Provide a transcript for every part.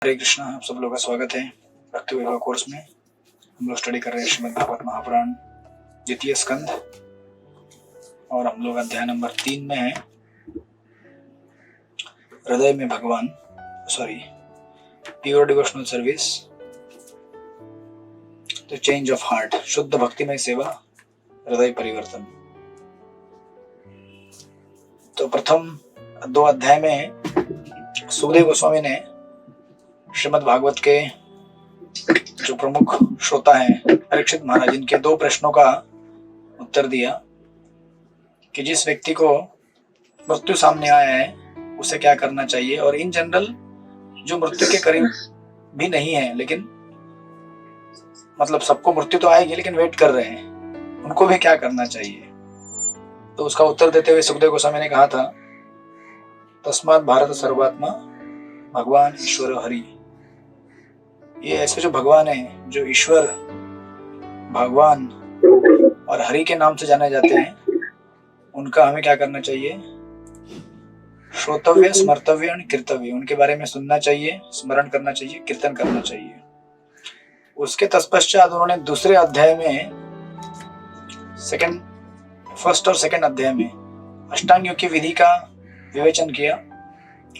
हरे कृष्णा। आप सब लोगों का स्वागत है भक्ति वैभव कोर्स में। हम लोग स्टडी कर रहे हैं श्रीमद् भागवत महापुराण द्वितीय स्कंद और हम लोग अध्याय नंबर 3 में है। हृदय में भगवान pure devotional service, the change of heart, शुद्ध भक्तिमय सेवा, हृदय परिवर्तन। तो प्रथम 2 अध्याय में सुखदेव गोस्वामी ने श्रीमद् भागवत के जो प्रमुख श्रोता हैं परीक्षित महाराज, इनके 2 प्रश्नों का उत्तर दिया कि जिस व्यक्ति को मृत्यु सामने आया है उसे क्या करना चाहिए, और इन जनरल जो मृत्यु के करीब भी नहीं है, लेकिन मतलब सबको मृत्यु तो आएगी लेकिन वेट कर रहे हैं, उनको भी क्या करना चाहिए। तो उसका उत्तर देते हुए सुखदेव गोस्वामी ने कहा था, तस्मात् भारत सर्वात्मा भगवान ईश्वर हरि। ये ऐसे जो भगवान है, जो ईश्वर, भगवान और हरि के नाम से जाने जाते हैं, उनका हमें क्या करना चाहिए? श्रोतव्य, स्मर्तव्य और कीर्तव्य। उनके बारे में सुनना चाहिए, स्मरण करना चाहिए, कीर्तन करना चाहिए। उसके तत्पश्चात उन्होंने दूसरे अध्याय में फर्स्ट और सेकंड अध्याय में अष्टांग योग की विधि का विवेचन किया,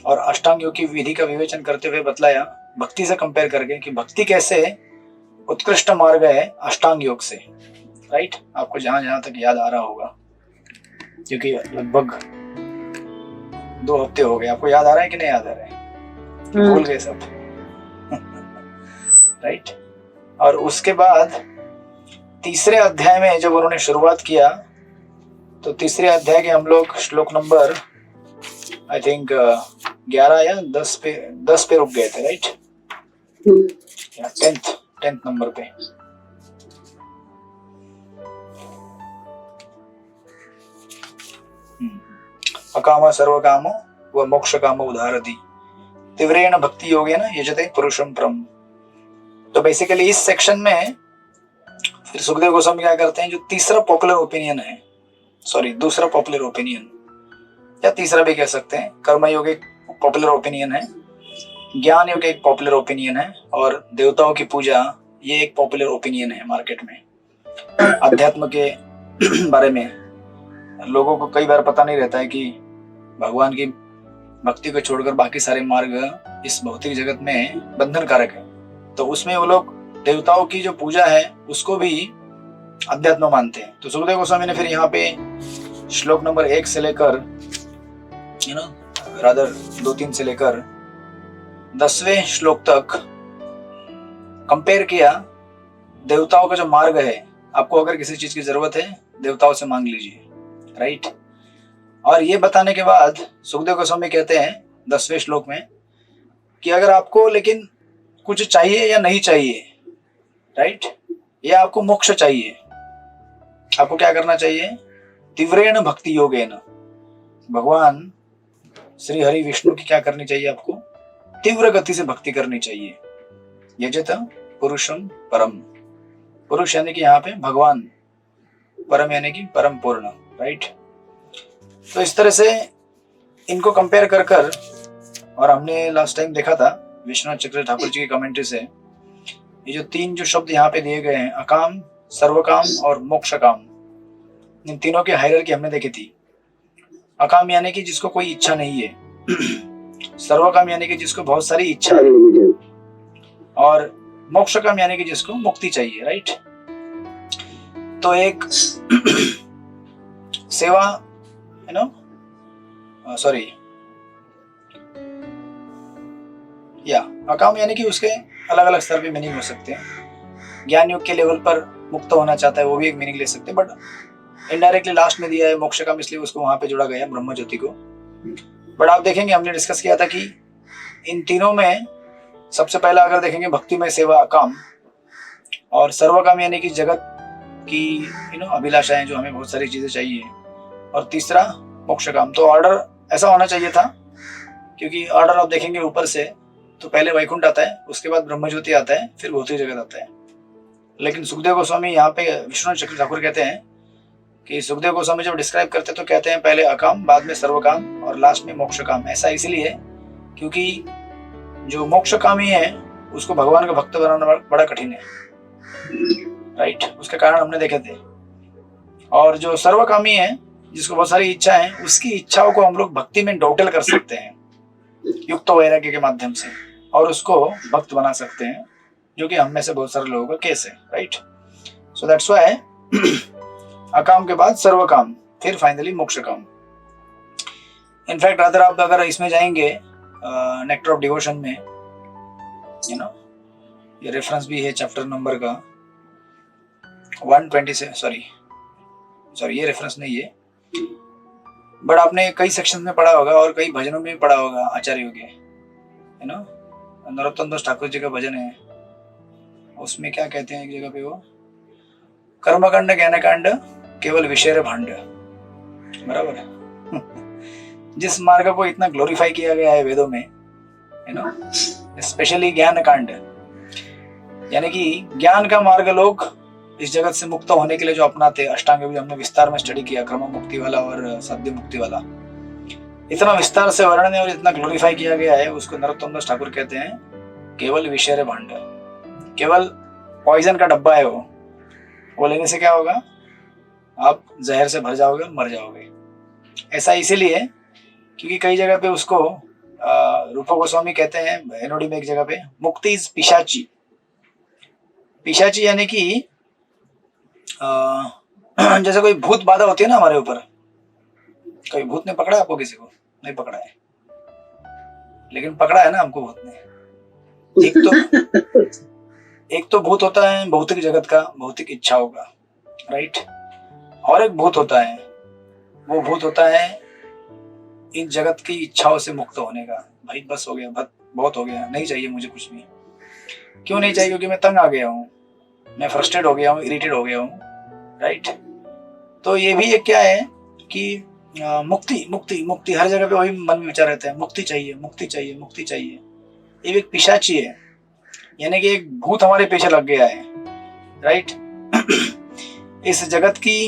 और अष्टांग योग की विधि का विवेचन करते हुए बतलाया भक्ति से कंपेयर करके कि भक्ति कैसे उत्कृष्ट मार्ग है अष्टांग योग से। राइट, आपको जहां तक याद आ रहा होगा, क्योंकि लगभग 2 हफ्ते हो गए। आपको याद आ रहा है कि नहीं याद आ रहा है? भूल गए सब? राइट। और उसके बाद तीसरे अध्याय में जब उन्होंने शुरुआत किया, तो तीसरे अध्याय के हम लोग श्लोक नंबर आई थिंक 11 या 10 पे रुक गए थे। राइट, 10th नंबर पे। अकाम सर्वकामो व मोक्ष कामो उदाहरति तीव्रेण भक्ति योगेन यजते पुरुषं परम। तो बेसिकली इस सेक्शन में फिर सुखदेव गोस्वामी क्या करते हैं, जो दूसरा पॉपुलर ओपिनियन या तीसरा भी कह सकते हैं, कर्म योग एक पॉपुलर ओपिनियन है, ज्ञान योग एक पॉपुलर ओपिनियन है, और देवताओं की पूजा ये एक पॉपुलर ओपिनियन है मार्केट में। अध्यात्म के बारे में लोगों को कई बार पता नहीं रहता है कि भगवान की भक्ति को छोड़कर बाकी सारे मार्ग इस भौतिक जगत में बंधन कारक है। तो उसमें वो लोग देवताओं की जो पूजा है उसको भी अध्यात्म मानते हैं। तो सुखदेव गोस्वामी ने फिर यहाँ पे श्लोक नंबर 1 से लेकर 2-3 से लेकर 10वें श्लोक तक कंपेयर किया देवताओं का जो मार्ग है। आपको अगर किसी चीज की जरूरत है, देवताओं से मांग लीजिए। राइट। और ये बताने के बाद सुखदेव गोस्वामी कहते हैं 10वें श्लोक में कि अगर आपको लेकिन कुछ चाहिए या नहीं चाहिए, राइट, या आपको मोक्ष चाहिए, आपको क्या करना चाहिए? तीव्रेण भक्ति योगेन, भगवान श्री हरि विष्णु की क्या करनी चाहिए? आपको तीव्र गति से भक्ति करनी चाहिए। यजत पुरुषम परम, पुरुष यानी कि यहाँ पे भगवान, परम यानी कि परम पूर्ण। राइट। तो इस तरह से इनको कंपेयर कर और हमने लास्ट टाइम देखा था विश्वनाथ चक्रवर्ती ठाकुर जी की कमेंट्री से, ये जो 3 जो शब्द यहाँ पे दिए गए हैं, अकाम, सर्वकाम और मोक्ष काम, इन तीनों की हायरार्की हमने देखी थी। अकाम यानी कि जिसको कोई इच्छा नहीं है, सर्वकाम यानी कि जिसको बहुत सारी इच्छा है, और मोक्ष काम यानी कि जिसको मुक्ति चाहिए। राइट। तो एक सेवा अकाम यानी कि उसके अलग अलग स्तर पे मीनिंग हो सकते हैं। ज्ञान योग के लेवल पर मुक्त होना चाहता है, वो भी एक मीनिंग ले सकते हैं, बट इनडायरेक्टली लास्ट में दिया है मोक्ष काम, इसलिए उसको वहां पे जोड़ा गया ब्रह्म ज्योति को। बट आप देखेंगे, हमने डिस्कस किया था कि इन तीनों में सबसे पहला अगर देखेंगे भक्ति में सेवा अकाम, और सर्वकाम यानी कि जगत की अभिलाषाएं, जो हमें बहुत सारी चीजें चाहिए, और तीसरा मोक्ष काम। तो ऑर्डर ऐसा होना चाहिए था, क्योंकि ऑर्डर आप देखेंगे ऊपर से तो पहले वैकुंठ आता है, उसके बाद ब्रह्म ज्योति आता है, फिर भौतिक जगत आता है। लेकिन सुखदेव गोस्वामी यहाँ पे विश्वनाथ चक्रवर्ती ठाकुर कहते हैं कि सुखदेव गोस्वामी जब डिस्क्राइब करते तो कहते हैं पहले अकाम, बाद में सर्वकाम और लास्ट में मोक्ष काम। ऐसा इसलिए क्योंकि जो मोक्षकामी है उसको भगवान का भक्त बनाना बड़ा कठिन है, राइट। उसके कारण हमने देखे थे। और जो सर्वकामी है, जिसको बहुत सारी इच्छा है, उसकी इच्छाओं को हम लोग भक्ति में टोटल कर सकते हैं युक्त वैराग्य के माध्यम से, और उसको भक्त बना सकते हैं, जो कि हम में से बहुत सारे लोगों का केस है, राइट। सो दैट्स व्हाई अकाम के बाद सर्वकाम, फिर फाइनली मोक्ष काम। इनफैक्ट अगर इसमें जाएंगे नेक्टर ऑफ डिवोशन में, यू नो, ये रेफरेंस भी है चैप्टर नंबर का 120 से, सॉरी ये रेफरेंस नहीं है, बट आपने कई सेक्शन में पढ़ा होगा और कई भजनों में भी पढ़ा होगा आचार्यों के, यू नो। नरोत्तम दास ठाकुर जी का भजन है, उसमें क्या कहते हैं एक जगह पे, वो कर्मकांड ज्ञानकांड केवल विषय भांड, बराबर। जिस मार्ग को इतना ग्लोरीफाई किया गया है वेदों में, यू नो, स्पेशली ज्ञान कांड, यानी कि ज्ञान का मार्ग लोग इस जगत से मुक्त होने के लिए जो अपनाते, अष्टांग योग हमने विस्तार में स्टडी किया, क्रम मुक्ति वाला और सद्य मुक्ति वाला, इतना विस्तार से वर्णन और इतना ग्लोरीफाई किया गया है, उसको नरोत्तम दास ठाकुर कहते हैं केवल विषय भांड, केवल पॉइजन का डब्बा है वो लेने से क्या होगा, आप जहर से भर जाओगे और मर जाओगे। ऐसा इसीलिए क्योंकि कई जगह पे उसको रूपा गोस्वामी कहते हैं एनोडी में एक जगह पे, मुक्ति इज पिशाची। पिशाची यानी कि जैसे कोई भूत बाधा होती है ना हमारे ऊपर, कभी भूत ने पकड़ा आपको? किसी को नहीं पकड़ा है, लेकिन पकड़ा है ना हमको भूत ने। एक तो भूत होता है भौतिक जगत का, भौतिक इच्छाओं का, राइट। और एक भूत होता है, वो भूत होता है इन जगत की इच्छाओं से मुक्त होने का। भाई बस हो गया, बहुत हो गया, नहीं चाहिए मुझे कुछ भी। क्यों नहीं चाहिए? क्योंकि मैं तंग आ गया हूँ, मैं फ्रस्ट्रेट हो गया हूँ, इरिटेट हो गया हूँ, राइट। तो ये भी एक क्या है कि मुक्ति मुक्ति मुक्ति, हर जगह पे वही मन में विचार रहता है, मुक्ति चाहिए मुक्ति चाहिए मुक्ति चाहिए। ये भी एक पिशाची है, यानी कि एक भूत हमारे पीछे लग गया है, राइट। इस जगत की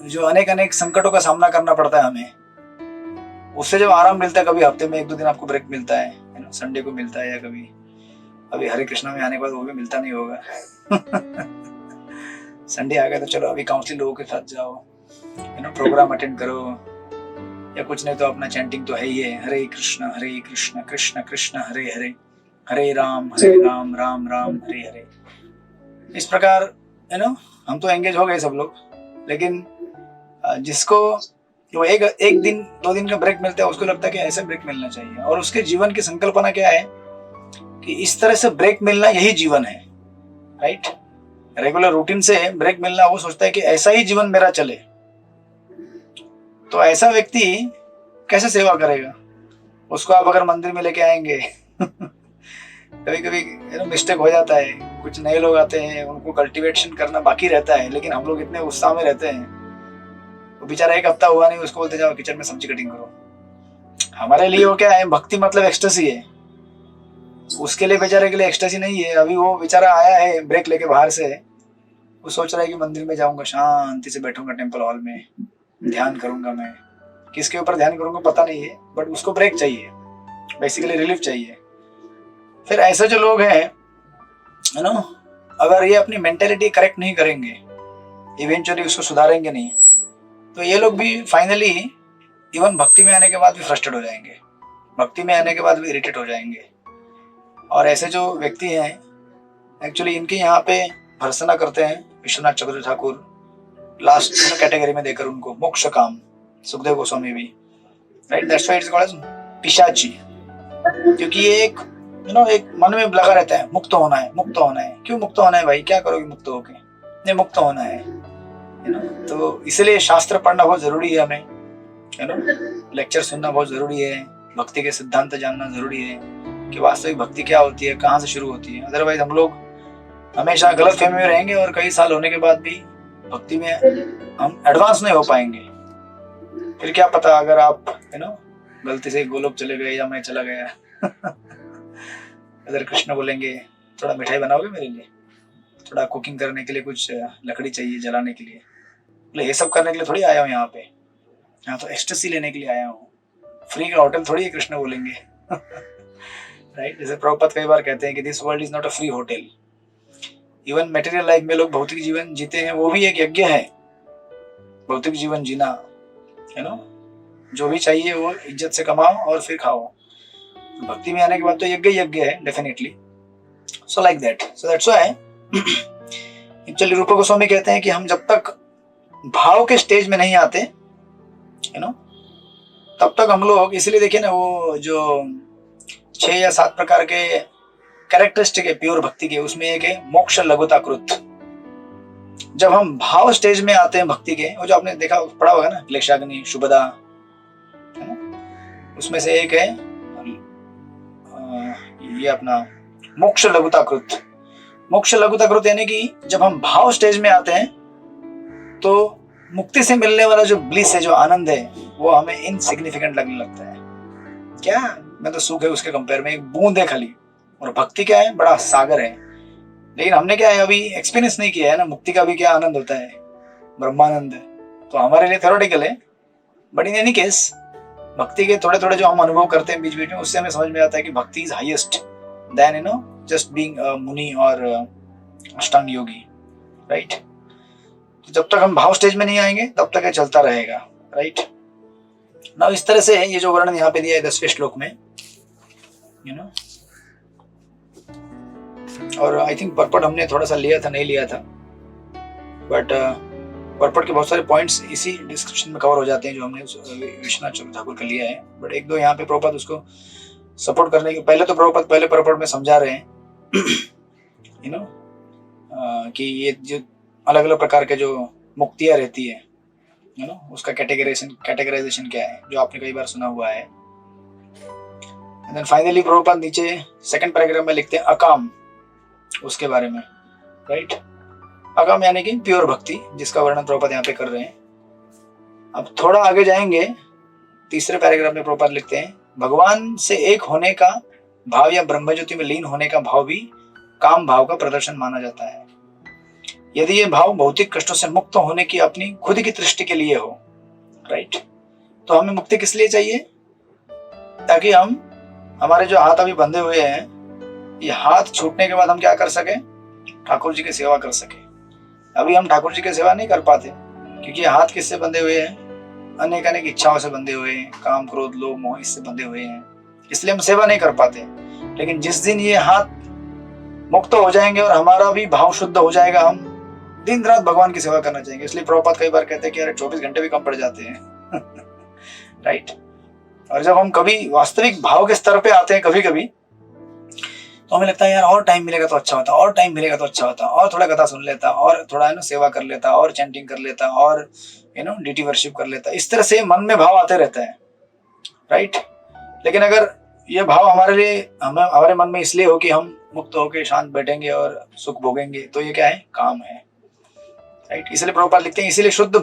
जो अनेक संकटों का सामना करना पड़ता है हमें, उससे जब आराम मिलता है, कभी हफ्ते में 1-2 दिन आपको ब्रेक मिलता है, संडे को मिलता है, या कभी अभी हरे कृष्णा में आने के बाद वो भी मिलता नहीं होगा। संडे आ गया तो चलो अभी काउंसलिंग लोगों के साथ जाओ, प्रोग्राम अटेंड करो, या कुछ नहीं तो अपना चैंटिंग तो है ही है, हरे कृष्ण कृष्ण कृष्ण हरे हरे, हरे राम राम राम हरे हरे। इस प्रकार हम तो एंगेज हो गए सब लोग, लेकिन जिसको वो एक दिन 2 दिन का ब्रेक मिलता है, उसको लगता है कि ऐसे ब्रेक मिलना चाहिए, और उसके जीवन की संकल्पना क्या है कि इस तरह से ब्रेक मिलना यही जीवन है, राइट। रेगुलर रूटीन से ब्रेक मिलना, वो सोचता है कि ऐसा ही जीवन मेरा चले। तो ऐसा व्यक्ति कैसे सेवा करेगा? उसको आप अगर मंदिर में लेके आएंगे कभी कभी मिस्टेक हो जाता है, कुछ नए लोग आते हैं, उनको कल्टीवेशन करना बाकी रहता है, लेकिन हम लोग इतने उत्साह में रहते हैं, वो बेचारा 1 हफ्ता हुआ नहीं, उसको बोलते जाओ किचन में सब्जी कटिंग करो। हमारे लिए वो क्या है, भक्ति मतलब एक्सटेसी है, उसके लिए बेचारे के लिए एक्सटेसी नहीं है। अभी वो बेचारा आया है ब्रेक लेके बाहर से, वो सोच रहा है कि मंदिर में जाऊंगा, शांति से बैठूंगा टेम्पल हॉल में, ध्यान करूंगा। मैं किसके ऊपर ध्यान करूंगा पता नहीं है, बट उसको ब्रेक चाहिए, बेसिकली रिलीफ चाहिए। फिर ऐसे जो लोग हैं, अगर ये अपनी मेंटेलिटी करेक्ट नहीं करेंगे, इवेंचुअली उसको सुधारेंगे नहीं, तो ये लोग भी फाइनली इवन भक्ति में आने के बाद भी फ्रस्ट्रेट हो जाएंगे, भक्ति में आने के बाद भी इरिटेट हो जाएंगे। और ऐसे जो व्यक्ति हैं, एक्चुअली इनके यहाँ पे भर्सना करते हैं विश्वनाथ चक्रवर्ती ठाकुर, लास्ट कैटेगरी में देकर उनको मोक्ष काम, सुखदेव गोस्वामी भी, right. That's why it's called pishachi, क्योंकि ये एक एक मन में लगा रहता है, मुक्त होना है मुक्त होना है। क्यों मुक्त होना है भाई? क्या करोगे मुक्त होके? नहीं, मुक्त होना है, तो इसलिए शास्त्र पढ़ना बहुत जरूरी है हमें, लेक्चर सुनना बहुत जरूरी है, भक्ति के सिद्धांत जानना जरूरी है कि वास्तविक भक्ति क्या होती है, कहाँ से शुरू होती है। अदरवाइज हम लोग हमेशा गलत फहमी में रहेंगे, और कई साल होने के बाद भी भक्ति में हम एडवांस नहीं हो पाएंगे। फिर क्या पता अगर आप गलती से गोलोक चले गए या मैं चला गया अगर कृष्ण बोलेंगे थोड़ा मिठाई बनाओगे मेरे लिए, थोड़ा कुकिंग करने के लिए कुछ लकड़ी चाहिए जलाने के लिए, बोले ये सब करने के लिए थोड़ी आया हूँ यहाँ पे, यहाँ तो एक्सटेसी लेने के लिए आया हूँ, फ्री का होटल थोड़ी है कृष्ण बोलेंगे। राइट, जैसे प्रभुपाद कई बार कहते हैं कि this world is not a free hotel. Even material life में लोग भौतिक जीवन जीते हैं, वो भी एक यज्ञ है, भौतिक जीवन जीना, यू नो, जो भी चाहिए वो इज्जत से कमाओ और फिर खाओ। भक्ति में आने के बाद तो यज्ञ यज्ञ है definitely. So like that, so that's why actually Rupa Goswami कहते हैं कि हम जब तक भाव के स्टेज में नहीं आते, यू नो, तब तक हम लोग, इसलिए देखिए ना, वो जो 6 या 7 प्रकार के कैरेक्टरिस्टिक है प्योर भक्ति के, उसमें एक है मोक्ष लघुताकृत। जब हम भाव स्टेज में आते हैं भक्ति के, वो जो आपने देखा पढ़ा होगा ना, क्लेशाग्नि, शुभदा, है ना, उसमें से एक है ये अपना मोक्ष लघुताकृत। मोक्ष लघुताकृत यानी कि जब हम भाव स्टेज में आते हैं तो मुक्ति से मिलने वाला जो ब्लिस है, जो आनंद है, वो हमें इनसिग्निफिकेंट लगने लगता है। क्या, मैं तो सुख है उसके कंपेयर में एक बूंद है खाली, और भक्ति क्या है, बड़ा सागर है। लेकिन हमने क्या है, अभी एक्सपीरियंस नहीं किया है ना मुक्ति का भी क्या आनंद होता है, ब्रह्मानंद। तो हमारे लिए थ्योरेटिकल है, बट इन एनी केस भक्ति के थोड़े थोड़े जो हम अनुभव करते हैं बीच बीच में, उससे हमें समझ में आता है कि bhakti is highest then, you know, just being a muni और अष्टांग योगी, राइट। तो जब तक हम भाव स्टेज में नहीं आएंगे तब तक ये चलता रहेगा, राइट ना। इस तरह से ये जो वर्णन यहाँ पे दिया है 10वें श्लोक में, यू नो, और आई थिंक पर्पट हमने थोड़ा सा लिया था, नहीं लिया था, बट पर्पट के बहुत सारे पॉइंट्स इसी डिस्क्रिप्शन में कवर हो जाते हैं जो हमने विश्वनाथ चंद्र ठाकुर का लिया है। बट एक दो यहाँ पे प्रभुपाद उसको सपोर्ट करने के पहले तो प्रभुपाद पहले पर्पट में समझा रहे हैं यू नो, कि ये जो अलग अलग प्रकार के जो मुक्तियाँ रहती है, यू नो, उसका कैटेगराइजेशन क्या है, जो आपने कई बार सुना हुआ है। एंड देन फाइनली प्रभुपाद नीचे सेकंड पैराग्राफ में लिखते हैं अकाम, उसके बारे में, राइट। अकाम यानी कि प्योर भक्ति, जिसका वर्णन प्रभुपाद यहाँ पे कर रहे हैं। अब थोड़ा आगे जाएंगे, तीसरे पैराग्राफ में प्रभुपाद लिखते हैं भगवान से एक होने का भाव या ब्रह्म ज्योति में लीन होने का भाव भी काम भाव का प्रदर्शन माना जाता है। यदि ये भाव भौतिक कष्टों से मुक्त होने की अपनी खुद की दृष्टि के लिए हो, राइट, तो हमें मुक्ति किस लिए चाहिए, ताकि हम हमारे जो हाथ अभी बंधे हुए हैं, ये हाथ छूटने के बाद हम क्या कर सके, ठाकुर जी की सेवा कर सके। अभी हम ठाकुर जी की सेवा नहीं कर पाते क्योंकि ये हाथ किससे बंधे हुए हैं, अनेक अनेक इच्छाओं से बंधे हुए हैं, काम क्रोध लोभ मोह इससे बंधे हुए हैं, इसलिए हम सेवा नहीं कर पाते। लेकिन जिस दिन ये हाथ मुक्त हो जाएंगे और हमारा भी भाव शुद्ध हो जाएगा, हम दिन रात भगवान की सेवा करना चाहेंगे। इसलिए प्रभुपाद कई बार कहते हैं कि यार 24 घंटे भी कम पड़ जाते हैं राइट। और जब हम कभी वास्तविक भाव के स्तर पे आते हैं कभी कभी, तो हमें लगता है यार और टाइम मिलेगा तो अच्छा होता, और टाइम मिलेगा तो अच्छा होता, और थोड़ा कथा सुन लेता, और थोड़ा है ना सेवा कर लेता, और चैंटिंग कर लेता, और यू नो डीटी वर्शिप कर लेता। इस तरह से मन में भाव आते रहता है, राइट। लेकिन अगर ये भाव हमारे लिए हमारे मन में इसलिए हो कि हम मुक्त होकर शांत बैठेंगे और सुख भोगेंगे, तो ये क्या है, काम है, राइट। इसलिए प्रभुपाद लिखते हैं इसीलिए शुद्ध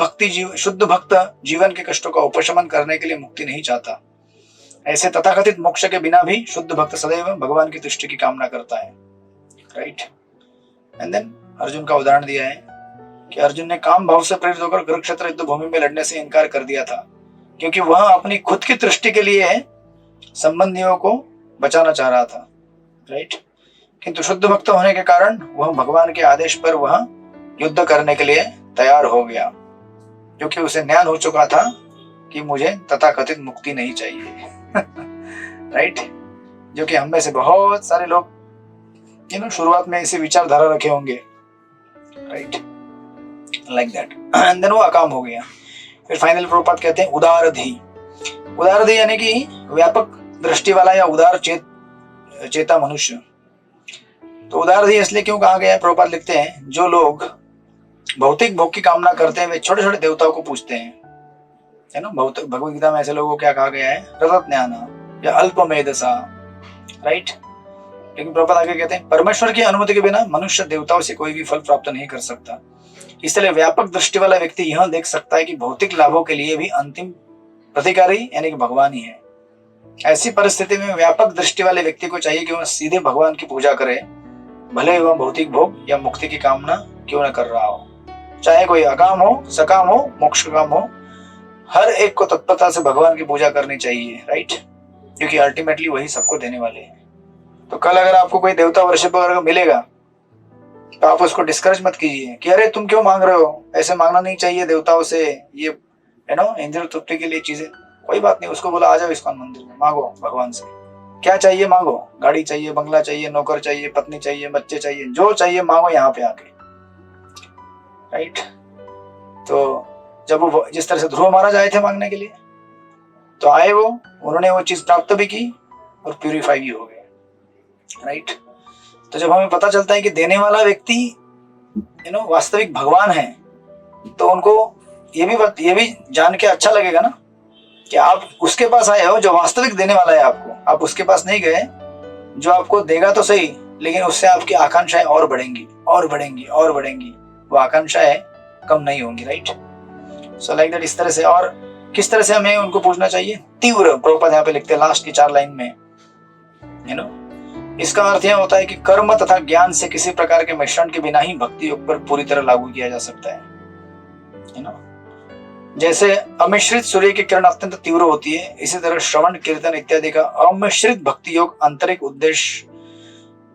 भक्त जीवन के कष्टों का उपशमन करने के लिए मुक्ति नहीं चाहता। ऐसे तथाकथित मोक्ष के बिना भी शुद्ध भक्त सदैव भगवान की तुष्टि की कामना करता है, राइट। एंड देन अर्जुन का उदाहरण दिया है कि अर्जुन ने काम भाव से प्रेरित होकर कुरुक्षेत्र युद्ध भूमि में लड़ने से इनकार कर दिया था, क्योंकि वह अपनी खुद की तुष्टि के लिए संबंधियों को बचाना चाह रहा था, राइट। किंतु शुद्ध भक्त होने के कारण वह भगवान के आदेश पर वह युद्ध करने के लिए तैयार हो गया, क्योंकि उसे ज्ञान हो चुका था कि मुझे तथाकथित मुक्ति नहीं चाहिए राइट। जो कि हम में से बहुत सारे लोग यू नो शुरुआत में ऐसी विचारधारा रखे होंगे, right, like that. And then वो अकाम हो गया। फिर फाइनल प्रभुपाद कहते हैं उदारधि। उदारधि यानी कि व्यापक दृष्टि वाला या उदार चेता मनुष्य। तो उदारधि इसलिए क्यों कहा गया है, प्रभुपाद लिखते हैं जो लोग भौतिक भोग की कामना करते हैं वे छोटे छोटे देवताओं को पूजते हैं, है ना। भगवद गीता में ऐसे लोगों को क्या कहा गया है, रजतज्ञाना या अल्पमेधसा, राइट। लेकिन प्रभुपाद आगे कहते हैं परमेश्वर की अनुमति के बिना मनुष्य देवताओं से कोई भी फल प्राप्त नहीं कर सकता। इसलिए व्यापक दृष्टि वाला व्यक्ति यह देख सकता है कि भौतिक लाभों के लिए भी अंतिम प्रतिकारी यानी कि भगवान ही है। ऐसी परिस्थिति में व्यापक दृष्टि वाले व्यक्ति को चाहिए कि वह सीधे भगवान की पूजा करे, भले वह भौतिक भोग या मुक्ति की कामना क्यों न कर रहा हो। चाहे कोई अकाम हो, सकाम हो, मोक्ष काम हो, हर एक को तत्परता से भगवान की पूजा करनी चाहिए, राइट। क्योंकि अल्टीमेटली वही सबको देने वाले हैं। तो कल अगर आपको कोई देवता वर्शिप अगर मिलेगा तो आप उसको डिस्करेज मत कीजिए कि अरे तुम क्यों मांग रहे हो, ऐसे मांगना नहीं चाहिए देवताओं से, ये इंद्र तृप्ति के लिए चीजें। कोई बात नहीं, उसको बोला आ जाओ इस्कॉन मंदिर में, मांगो भगवान से, क्या चाहिए मांगो, गाड़ी चाहिए, बंगला चाहिए, नौकर चाहिए, पत्नी चाहिए, बच्चे चाहिए, जो चाहिए मांगो यहाँ पे आके, राइट। तो जब वो जिस तरह से ध्रुव महाराज आए थे मांगने के लिए, तो आए वो, उन्होंने वो चीज प्राप्त भी की और प्यूरिफाई भी हो गए, राइट। तो जब हमें पता चलता है कि देने वाला व्यक्ति वास्तविक भगवान है, तो उनको ये भी जान के अच्छा लगेगा ना कि आप उसके पास आए हो जो वास्तविक देने वाला है आपको। आप उसके पास नहीं गए जो आपको देगा तो सही, लेकिन उससे आपकी आकांक्षाएं और बढ़ेंगी और बढ़ेंगी और बढ़ेंगी, वो आकांक्षाएं कम नहीं होंगी, राइट। सो लाइक दैट, इस तरह से। और किस तरह से हमें उनको पूछना चाहिए? तीव्र, प्रभुपाद यहाँ पे लिखते हैं लास्ट की 4 लाइन में, इसका अर्थ यह होता है कि कर्म तथा ज्ञान से किसी प्रकार के मिश्रण के बिना ही भक्ति योग पर पूरी तरह लागू किया जा सकता है ना। जैसे अमिश्रित सूर्य की किरण अत्यंत तीव्र होती है, इसी तरह श्रवण कीर्तन इत्यादि का अमिश्रित भक्ति योग आंतरिक उद्देश्य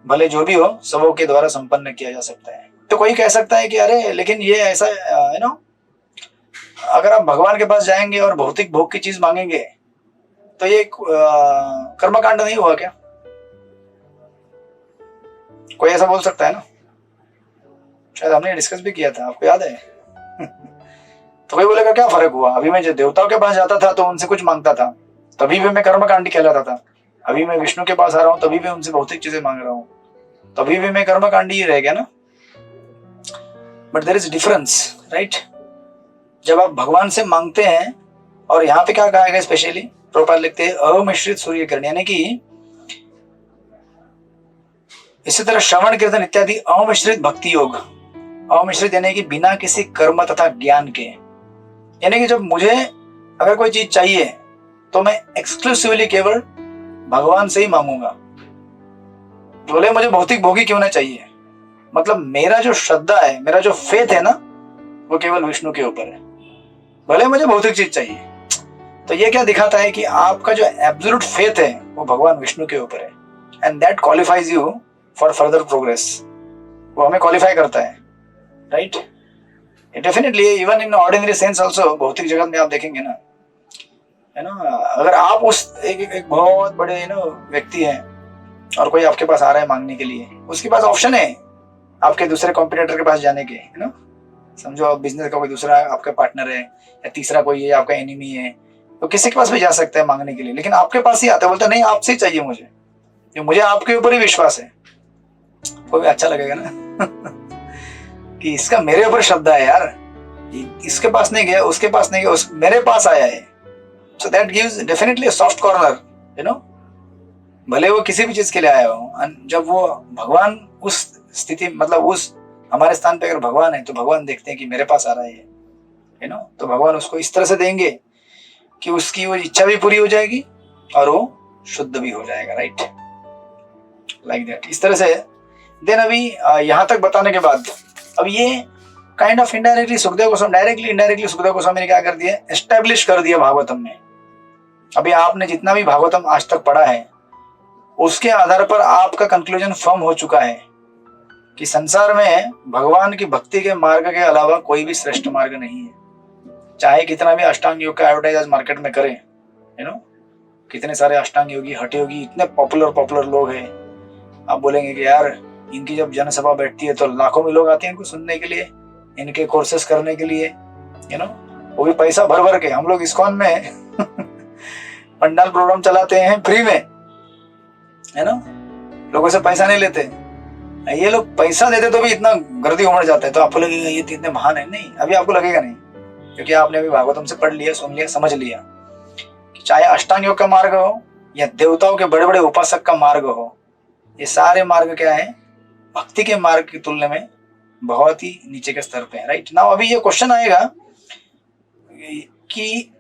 भले जो भी हो सबों के द्वारा संपन्न किया जा सकता है। तो कोई कह सकता है कि अरे लेकिन ये ऐसा अगर आप भगवान के पास जाएंगे और भौतिक भोग की चीज मांगेंगे तो ये कर्मकांड नहीं हुआ क्या? कोई ऐसा बोल सकता है ना? शायद हमने डिस्कस भी किया था, आपको याद है? तो कोई बोलेगा क्या फर्क हुआ, अभी मैं जो देवताओं के पास जाता था तो उनसे कुछ मांगता था, तभी भी मैं कर्मकांडी कहलाता था। अभी मैं विष्णु के पास आ रहा हूं, तभी भी उनसे भौतिक चीजें मांग रहा हूं, तभी भी मैं कर्मकांडी ही रह गया ना। But there is difference, right. जब आप भगवान से मांगते हैं, और यहाँ पे क्या कहा गया स्पेशली, प्रभुपाद लिखते हैं अमिश्रित सूर्य किरण, यानी कि इसी तरह श्रवण कीर्तन इत्यादि अमिश्रित भक्ति योग, अमिश्रित यानी कि बिना किसी कर्म तथा ज्ञान के, यानी कि जब मुझे अगर कोई चीज चाहिए तो मैं एक्सक्लूसिवली केवल भगवान से ही मांगूंगा। बोले मुझे भौतिक भोगी क्यों ना चाहिए, मतलब मेरा जो श्रद्धा है, मेरा जो फेथ है ना, वो केवल विष्णु के ऊपर है, भले मुझे भौतिक चीज चाहिए। तो ये क्या दिखाता है कि आपका जो एब्सोल्यूट फेथ है वो भगवान विष्णु के ऊपर है, and that qualifies you for further progress. वो हमें क्वालिफाई करता है, right. Definitely even in ordinary sense also, भौतिक जगत में आप देखेंगे ना, है ना, अगर आप उस एक बहुत बड़े व्यक्ति हैं और कोई आपके पास आ रहा है मांगने के लिए, उसके पास ऑप्शन है आपके दूसरे कॉम्पिटिटर के पास जाने के, है ना। समझो आप बिजनेस का कोई दूसरा आपका पार्टनर है या तीसरा कोई है आपका एनिमी है, तो किसी के पास भी जा सकता है मांगने के लिए, लेकिन आपके पास ही आता है, बोलता नहीं आपसे ही चाहिए मुझे, जो मुझे आपके ऊपर ही विश्वास है। वो भी अच्छा लगेगा ना कि इसका मेरे ऊपर श्रद्धा है यार, इसके पास नहीं गया, उसके पास नहीं गया, मेरे पास आया है। So that gives definitely a soft corner, भले वो किसी भी चीज के लिए आया हो। जब वो भगवान उस स्थिति, मतलब उस हमारे स्थान पे अगर भगवान है, तो भगवान देखते हैं कि मेरे पास आ रहा है, तो भगवान उसको इस तरह से देंगे कि उसकी वो इच्छा भी पूरी हो जाएगी और वो शुद्ध भी हो जाएगा, राइट, लाइक दैट, इस तरह से। देन अभी यहाँ तक बताने के बाद अब ये kind of indirectly Sukhdev Goswami, directly indirectly Sukhdev Goswami ने क्या कर दिया, एस्टेब्लिश कर दिया भागवतम में। अभी आपने जितना भी भागवतम आज तक पढ़ा है, उसके आधार पर आपका कंक्लूजन फर्म हो चुका है कि संसार में भगवान की भक्ति के मार्ग के अलावा कोई भी श्रेष्ठ मार्ग नहीं है। चाहे कितना भी अष्टांग योग का एडवर्टाइज आज मार्केट में करें, कितने सारे अष्टांग योगी, हठ योगी, इतने पॉपुलर लोग हैं, आप बोलेंगे कि यार इनकी जब जनसभा बैठती है तो लाखों में लोग आते हैं इनको सुनने के लिए, इनके कोर्सेस करने के लिए, वो भी पैसा भर भर के। हम लोग इस्कॉन में पंडाल प्रोग्राम चलाते हैं फ्री में, है ना, लोगों से पैसा नहीं लेते। ये लोग पैसा देते तो भी इतना गर्दी उमड़ जाता है, तो आपको लगेगा ये तो इतने महान है। नहीं, अभी आपको लगेगा नहीं, क्योंकि आपने अभी भागवतम से पढ़ लिया, सुन लिया, समझ लिया कि चाहे अष्टांग योग का मार्ग हो या देवताओं के बड़े बड़े उपासक का मार्ग हो, ये सारे मार्ग क्या है, भक्ति के मार्ग की तुलना में बहुत ही नीचे के स्तर पे है, राइट। नाउ अभी ये क्वेश्चन आएगा कि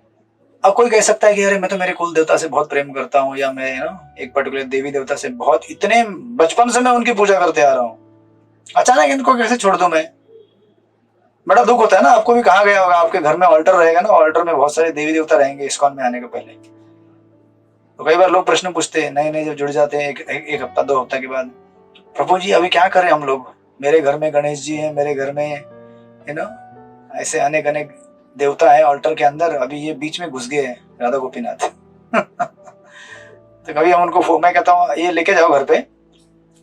अब कोई कह सकता है कि अरे मैं तो मेरे कुल देवता से बहुत प्रेम करता हूँ, या मैं एक पर्टिकुलर देवी देवता से बहुत, इतने बचपन से मैं उनकी पूजा करते आ रहा हूँ, अचानक इनको कैसे छोड़ दूं मैं। बड़ा दुख होता है ना, आपको भी कहा गया होगा, आपके घर में ऑल्टर रहेगा ना, ऑल्टर में बहुत सारे देवी देवता रहेंगे इस्कॉन में आने के पहले, तो कई बार लोग प्रश्न पूछते हैं, नए नए जब जुड़ जाते हैं एक हफ्ता 2 हफ्ता के बाद, प्रभु जी अभी क्या करें हम लोग, मेरे घर में गणेश जी हैं, मेरे घर में ऐसे अनेक अनेक देवता है ऑल्टर के अंदर, अभी ये बीच में घुस गए हैं राधा गोपीनाथ। तो कभी हम उनको, मैं कहता हूँ ये लेके जाओ घर पे,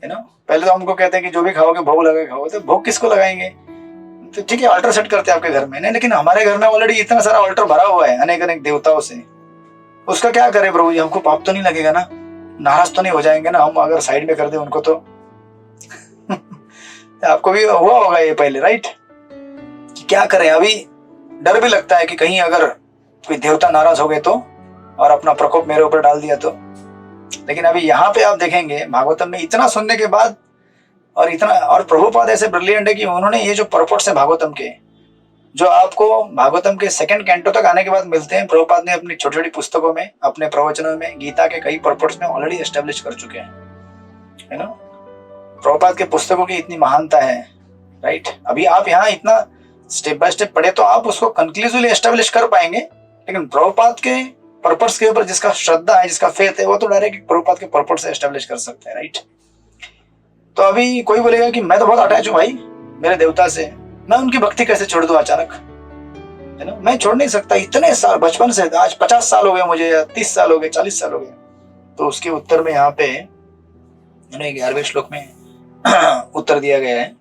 पहले तो हमको कहते हैं कि जो भी खाओगे भोग लगा खाओगे, तो भोग किसको लगाएंगे, तो ठीक है ऑल्टर सेट करते हैं आपके घर में, नहीं लेकिन हमारे घर में ऑलरेडी इतना सारा ऑल्टर भरा हुआ है अनेक अनेक देवताओं से, उसका क्या करें प्रभु जी, हमको पाप तो नहीं लगेगा ना, नाराज तो नहीं हो जाएंगे ना हम अगर साइड में कर दे उनको तो। आपको भी हुआ होगा ये पहले, राइट, क्या करें, अभी डर भी लगता है कि कहीं अगर कोई देवता नाराज हो गए तो, और अपना प्रकोप मेरे ऊपर डाल दिया तो। लेकिन अभी यहाँ पे आप देखेंगे भागवतम में इतना सुनने के बाद, और इतना, और प्रभुपाद ऐसे ब्रिलियंट है कि उन्होंने ये जो परपोर्ट्स है भागवतम के, जो आपको भागवतम के 2nd कैंटो तक आने के बाद मिलते हैं, प्रभुपाद ने अपनी छोटी छोटी पुस्तकों में, अपने प्रवचनों में, गीता के कई परपोर्ट्स में ऑलरेडी एस्टेब्लिश कर चुके हैं, है ना। प्रभुपाद के पुस्तकों की इतनी महानता है, राइट। अभी आप यहाँ इतना स्टेप बाय स्टेप पढ़े तो आप उसको कंक्लूसिवली एस्टेब्लिश कर पाएंगे, लेकिन प्रभुपाद के पर्पस के ऊपर जिसका श्रद्धा है, जिसका फेथ है, वो तो डायरेक्ट प्रभुपाद के पर्पस से एस्टेब्लिश कर सकते हैं, राइट। तो अभी कोई बोलेगा कि मैं तो बहुत अटैच हूँ भाई मेरे देवता से, मैं उनकी भक्ति कैसे छोड़ दूं अचानक, है ना, मैं छोड़ नहीं सकता, इतने साल बचपन से, आज 50 साल हो गए मुझे, या 30 साल हो गए, 40 साल हो गए। तो उसके उत्तर में यहाँ पे 11वें श्लोक में उत्तर दिया गया है,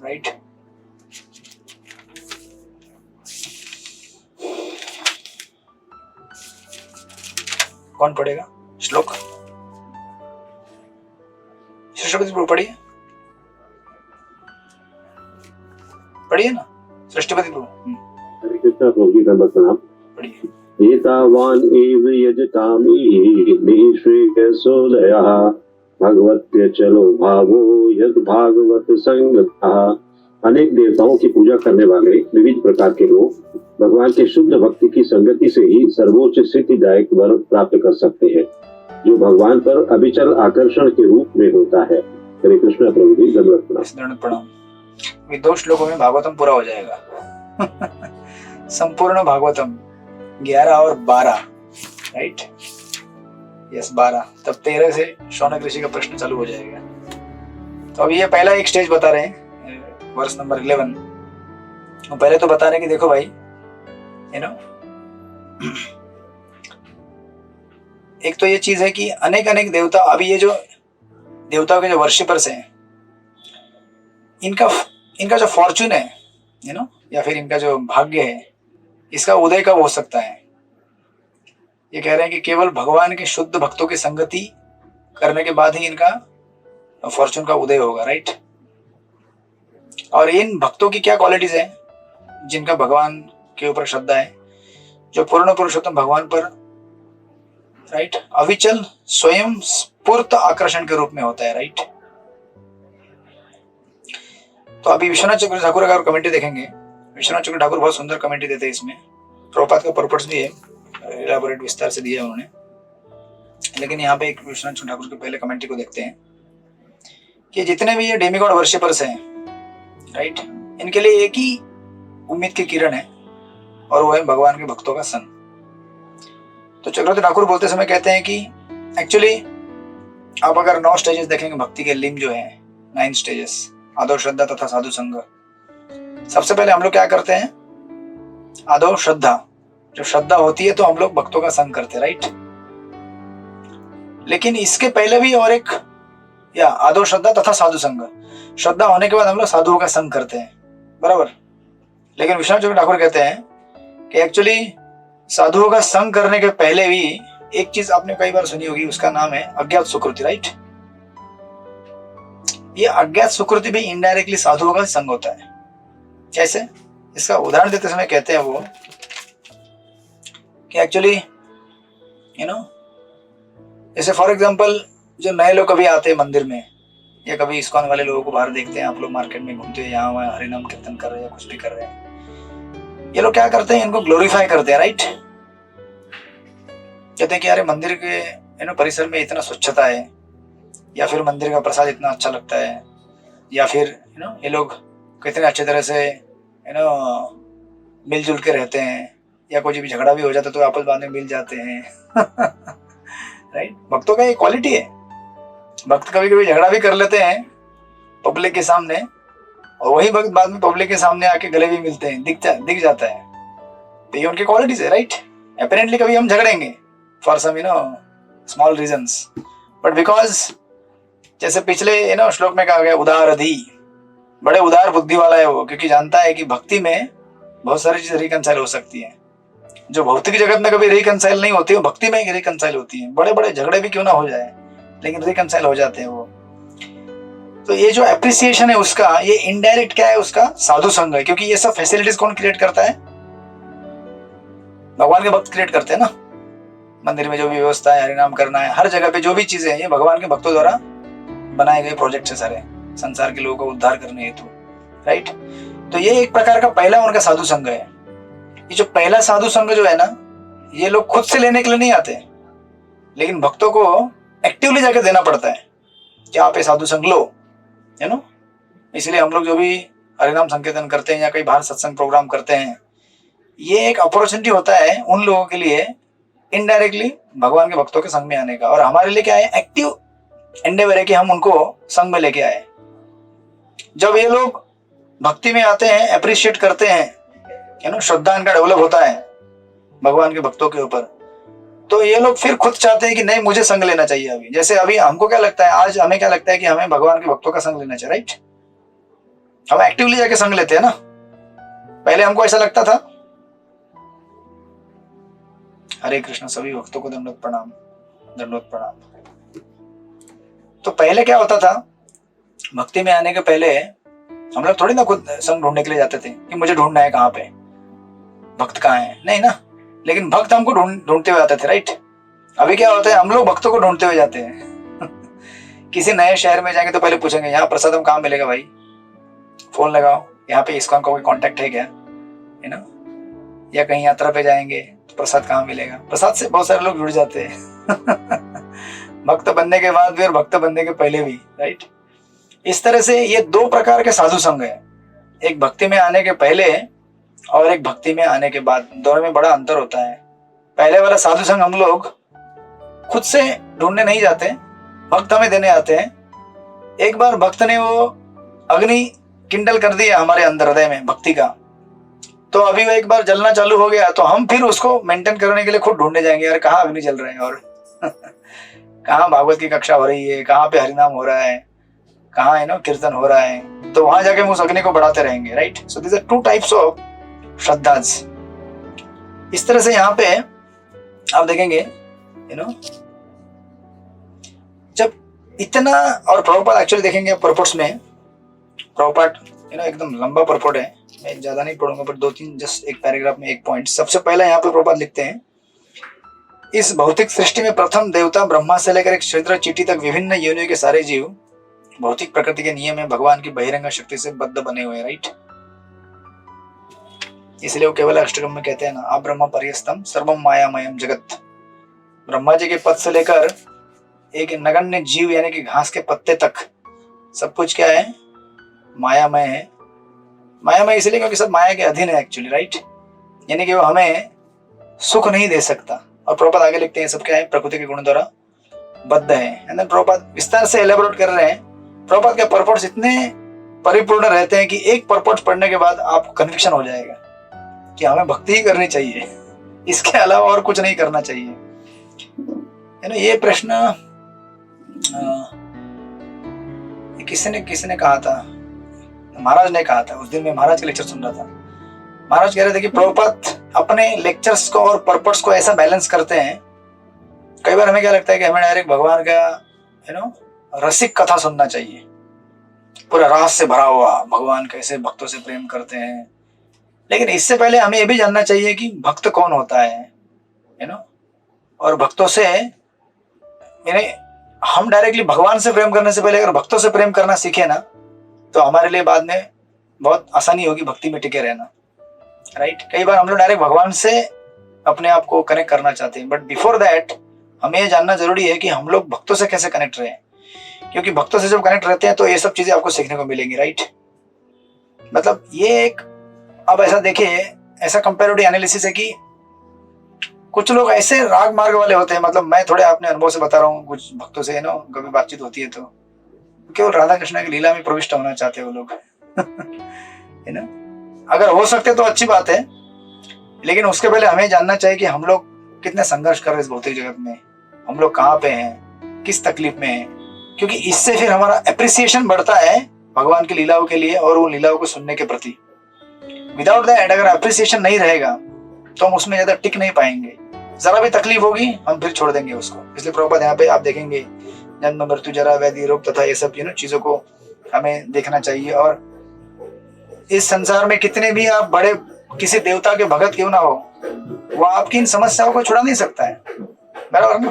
राइट। कौन पढ़ेगा श्लोक, सृष्टिपति प्रभु पढ़िए, पढ़िए ना सृष्टिपति प्रभु। हरे कृष्णा प्रभु जी का प्रणाम। पढ़िए। एतावान् एव यजतामि मे श्रीयसोदयः भगवत्य चलो भावो यद भागवत संगतः। अनेक देवताओं की पूजा करने वाले विविध प्रकार के लोग भगवान के शुद्ध भक्ति की संगति से ही सर्वोच्च सिद्धिदायक वर प्राप्त कर सकते हैं, जो भगवान पर अविचल आकर्षण के रूप में होता है। हरे कृष्ण प्रभु जी दंडवत प्रणाम। 2 श्लोकों में भागवतम पूरा हो जाएगा। संपूर्ण भागवतम 11 और 12, राइट, यस 12, तब 13 से शौनक ऋषि का प्रश्न चालू हो जाएगा। तो अभी ये पहला एक स्टेज बता रहे हैं, वर्ष नंबर 11। तो पहले तो बता रहे हैं कि देखो भाई, एक तो ये चीज है कि अनेक अनेक देवता, अभी ये जो देवताओं के जो वर्शिपर्स हैं, इनका जो फॉर्चून है, या फिर इनका जो भाग्य है, इसका उदय कब हो सकता है। ये कह रहे हैं कि केवल भगवान के शुद्ध भक्तों की संगति करने के बाद ही इनका फॉर्चून का उदय होगा, राइट। और इन भक्तों की क्या क्वालिटीज है, जिनका भगवान के ऊपर श्रद्धा है, जो पूर्ण पुरुषोत्तम भगवान पर, राइट, अविचल स्वयं स्फूर्त आकर्षण के रूप में होता है, राइट। तो अभी विश्वनाथ चक्र ठाकुर का कमेंट्री देखेंगे। विश्वनाथ चक्र ठाकुर बहुत सुंदर कमेंट्री देते हैं इसमें, प्रभुपाद का पर्पस भी है, इलाबोरेट विस्तार से दिया है उन्होंने। लेकिन यहाँ पे एक विश्वनाथ चक्र ठाकुर के पहले कमेंट्री को देखते हैं कि जितने भी ये डेमिगॉड वर्शिपर्स हैं, राइट, इनके लिए एक ही उम्मीद की किरण है, और वो है भगवान के भक्तों का संग। तो चक्रवर्ती ठाकुर बोलते समय कहते हैं कि एक्चुअली आप अगर 9 स्टेजेस देखेंगे भक्ति के लिंब जो है, 9 स्टेजेस, आदो श्रद्धा तथा साधु संग। सबसे पहले हम लोग क्या करते हैं, आदो श्रद्धा, जब श्रद्धा होती है तो हम लोग भक्तों का संग करते हैं, राइट। लेकिन इसके पहले भी और एक, या आदो श्रद्धा तथा साधु संग, श्रद्धा होने के बाद हम लोग साधुओं का संग करते हैं, बराबर। लेकिन विश्वनाथ चक्र ठाकुर कहते हैं कि एक्चुअली साधुओं का संग करने के पहले भी एक चीज आपने कई बार सुनी होगी, उसका नाम है अज्ञात सुकृति, राइट। ये अज्ञात सुकृति भी इनडायरेक्टली साधुओं का संग होता है। कैसे, इसका उदाहरण देते समय कहते हैं वो कि एक्चुअली जैसे फॉर एग्जांपल जो नए लोग कभी आते हैं मंदिर में, या कभी इस्कॉन वाले लोगों को बाहर देखते हैं, आप लोग मार्केट में घूमते हैं, यहाँ वहाँ हरिनाम कीर्तन कर रहे हैं या कुछ भी कर रहे हैं, ये लोग क्या करते हैं, इनको ग्लोरीफाई करते हैं, राइट। कहते हैं कि अरे मंदिर के परिसर में इतना स्वच्छता है, या फिर मंदिर का प्रसाद इतना अच्छा लगता है, या फिर ये लोग कितने अच्छे तरह से मिलजुल के रहते हैं, या कोई भी झगड़ा भी हो जाता है तो आपस बाद में मिल जाते हैं। राइट, भक्तों का ये क्वालिटी है। भक्त कभी कभी झगड़ा भी कर लेते हैं पब्लिक के सामने, और वही भक्त बाद में पब्लिक के सामने आके गले भी मिलते हैं, दिख जाता है। तो ये उनकी क्वालिटीज है, राइट। अपेरेंटली कभी हम झगड़ेंगे for some small reasons, but because जैसे पिछले श्लोक में कहा गया उदार अधि, बड़े उदार बुद्धि वाला है वो, क्योंकि जानता है कि भक्ति में बहुत सारी चीजें रिकंसाइल हो सकती है। जो भौतिक जगत में कभी रिकंसाइल नहीं होती है, बक्ति में ही रिकंसाइल होती है। बड़े बड़े झगड़े भी क्यों ना हो जाए, लेकिन रिकंसाइल हो जाते हैं वो। तो ये जो एप्रिसिएशन है उसका, ये इनडायरेक्ट क्या है, उसका साधु संग है। क्योंकि ये सब फैसिलिटीज कौन क्रिएट करता है? भगवान के भक्त क्रिएट करते हैं ना। मंदिर में जो भी व्यवस्था है, हरिनाम करना है, हर जगह पे जो भी चीजें हैं, ये भगवान के भक्तों द्वारा बनाए गए प्रोजेक्ट है सारे, संसार के लोगों को उद्धार करने हेतु, राइट। तो ये एक प्रकार का पहला उनका साधु संग है। ये जो पहला साधु संग जो है ना, ये लोग खुद से लेने के लिए नहीं आते, लेकिन भक्तों को एक्टिवली जाके देना पड़ता है कि आप ये साधु संग लो, है ना। इसलिए हम लोग जो भी हरिनाम संकीर्तन करते हैं या कहीं बाहर सत्संग प्रोग्राम करते हैं, ये एक अपॉर्चुनिटी होता है उन लोगों के लिए इनडायरेक्टली भगवान के भक्तों के संग में आने का। और हमारे लिए क्या है, एक्टिव एंडेवर है कि हम उनको संग में लेके आए। जब ये लोग भक्ति में आते हैं, अप्रिशिएट करते हैं, श्रद्धा इनका डेवलप होता है भगवान के भक्तों के ऊपर, तो ये लोग फिर खुद चाहते हैं कि नहीं, मुझे संग लेना चाहिए अभी। जैसे अभी हमको क्या लगता है, आज हमें क्या लगता है कि हमें भगवान के भक्तों का संग लेना चाहिए, राइट। हम एक्टिवली जाके संग लेते हैं ना। पहले हमको ऐसा लगता था। हरे कृष्ण, सभी भक्तों को दंडवत प्रणाम, दंडवत प्रणाम। तो पहले क्या होता था, भक्ति में आने के पहले हम लोग थोड़ी ना खुद संग ढूंढने के लिए जाते थे कि मुझे ढूंढना है कहाँ पे, भक्त कहाँ है, नहीं ना। लेकिन भक्त हमको ढूंढते हुए आते थे, राइट। अभी क्या होता है, हम लोग भक्तों को ढूंढते हुए जाते हैं। किसी नए शहर में जाएंगे तो पहले पूछेंगे यहाँ प्रसादम कहाँ मिलेगा भाई, फोन लगाओ, यहाँ पे इस्कॉन का कोई कांटेक्ट है क्या, है ना। या कहीं यात्रा पे जाएंगे तो प्रसाद कहाँ मिलेगा। प्रसाद से बहुत सारे लोग जुड़ जाते हैं भक्त बनने के बाद भी और भक्त बनने के पहले भी, राइट। इस तरह से ये दो प्रकार के साधु संग है, एक भक्ति में आने के पहले और एक भक्ति में आने के बाद। दोनों में बड़ा अंतर होता है। पहले वाला साधु संग हम लोग खुद से ढूंढने नहीं जाते, भक्त हमें देने आते हैं। एक बार भक्त ने वो अग्नि किंडल कर दिया हमारे अंदर हृदय में भक्ति का, तो अभी वो एक बार जलना चालू हो गया तो हम फिर उसको मेंटेन करने के लिए खुद ढूंढने जाएंगे, यार कहाँ अग्नि जल रहे हैं और कहाँ भागवत की कक्षा हो रही है, कहाँ पे हरिनाम हो रहा है, कहाँ है ना कीर्तन हो रहा है, तो वहां जाके हम उस अग्नि को बढ़ाते रहेंगे, right. So this are two types of श्रद्धाज। इस तरह से यहाँ पे आप देखेंगे जब इतना, और प्रभुपाद एक्चुअली देखेंगे परपोर्ट्स में, प्रभुपाद एकदम लंबा परपोर्ट है, मैं ज्यादा नहीं पढ़ूंगा पर 2-3 जस्ट एक पैराग्राफ में एक पॉइंट। सबसे पहला यहाँ पे प्रभुपाद लिखते हैं, इस भौतिक सृष्टि में प्रथम देवता ब्रह्मा से लेकर एक क्षेत्र चीटी तक विभिन्न योनियों के सारे जीव भौतिक प्रकृति के नियम में भगवान की बहिरंग शक्ति से बद्ध बने हुए, राइट। इसलिए वो केवल अष्टकम में कहते हैं ना, आप ब्रह्म पर्यस्तम सर्वम मायामयम जगत। ब्रह्मा जी के पद से लेकर एक नगण्य जीव यानी कि घास के पत्ते तक सब कुछ क्या है, मायामय है। मायामय इसलिए क्योंकि सब माया के अधीन है एक्चुअली, राइट। यानी कि वो हमें सुख नहीं दे सकता। और प्रभुपाद आगे लिखते हैं सब क्या है, प्रकृति के गुण द्वारा बद्ध है। एंड देन प्रभुपाद विस्तार से एलेबोरेट कर रहे हैं। प्रभुपाद के परपोर्ट्स इतने परिपूर्ण रहते हैं कि एक परपोर्ट पढ़ने के बाद आपको कन्विक्शन हो जाएगा कि हमें भक्ति ही करनी चाहिए, इसके अलावा और कुछ नहीं करना चाहिए, है ना। ये प्रश्न किसी ने कहा था, महाराज ने कहा था। उस दिन मैं महाराज के लेक्चर सुन रहा था। महाराज कह रहे थे कि प्रभुपाद अपने लेक्चर्स को और परपोर्ट्स को ऐसा बैलेंस करते हैं। कई बार हमें क्या लगता है कि हमें डायरेक्ट भगवान का रसिक कथा सुनना चाहिए, पूरा रास से भरा हुआ भगवान कैसे भक्तों से प्रेम करते हैं। लेकिन इससे पहले हमें यह भी जानना चाहिए कि भक्त कौन होता है, और भक्तों से यानी हम डायरेक्टली भगवान से प्रेम करने से पहले अगर भक्तों से प्रेम करना सीखे ना, तो हमारे लिए बाद में बहुत आसानी होगी भक्ति में टिके रहना, राइट। कई बार हम लोग डायरेक्ट भगवान से अपने आप को कनेक्ट करना चाहते हैं, बट बिफोर दैट हमें यह जानना जरूरी है कि हम लोग भक्तों से कैसे कनेक्ट रहे, क्योंकि भक्तों से जब कनेक्ट रहते हैं तो ये सब चीजें आपको सीखने को मिलेंगी, राइट। मतलब ये एक, अब ऐसा देखिए, ऐसा कंपैरेटिव एनालिसिस है कि कुछ लोग ऐसे राग मार्ग वाले होते हैं, मतलब मैं थोड़े अपने अनुभव से बता रहा हूँ, कुछ भक्तों से ना कभी बातचीत होती है तो केवल राधा कृष्ण की लीला में प्रविष्ट होना चाहते हैं वो लोग है ना। अगर हो सकते तो अच्छी बात है, लेकिन उसके पहले हमें जानना चाहिए कि हम लोग कितने संघर्ष कर रहे हैं इस भौतिक जगत में, हम लोग कहाँ पे हैं, किस तकलीफ में हैं, क्योंकि इससे फिर हमारा एप्रिसिएशन बढ़ता है भगवान की लीलाओं के लिए और उन लीलाओं को सुनने के प्रति। विदाउट दैट अगर एप्रिसिएशन नहीं रहेगा तो हम उसमें ज्यादा टिक नहीं पाएंगे, जरा भी तकलीफ होगी हम फिर छोड़ देंगे उसको। इसलिए प्रभुपाद यहाँ पे आप देखेंगे जन्म मृत्यु जरा व्याधि रोग तथा ये सब चीजों को हमें देखना चाहिए। और इस संसार में कितने भी आप बड़े किसी देवता के भगत क्यों ना हो, वो आपकी इन समस्याओं को छुड़ा नहीं सकता है, बराबर ना।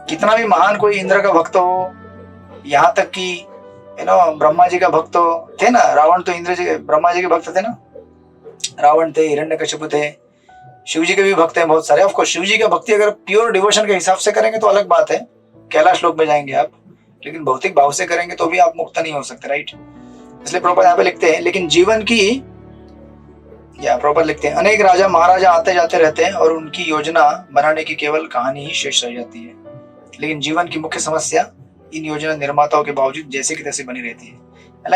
कितना भी महान कोई इंद्र का भक्त हो, यहाँ तक कि ब्रह्मा जी का भक्त हो, थे ना रावण, तो इंद्र जी ब्रह्मा जी के भक्त थे ना, रावण थे, हिरण्यकशिपु थे, शिव जी के भी भक्त हैं बहुत सारे। ऑफ कोर्स शिव जी का भक्ति अगर प्योर डिवोशन के हिसाब से करेंगे तो अलग बात है, कैलाश लोक में जाएंगे आप, लेकिन भौतिक भाव से करेंगे तो भी आप मुक्त नहीं हो सकते, राइट। इसलिए प्रभुपाद यहाँ पे लिखते हैं, लेकिन जीवन की प्रभुपाद लिखते हैं अनेक राजा महाराजा आते जाते रहते हैं और उनकी योजना बनाने की केवल कहानी ही शेष रह जाती है, लेकिन जीवन की मुख्य समस्या इन योजना निर्माताओं के बावजूद जैसे की तैसे बनी रहती है।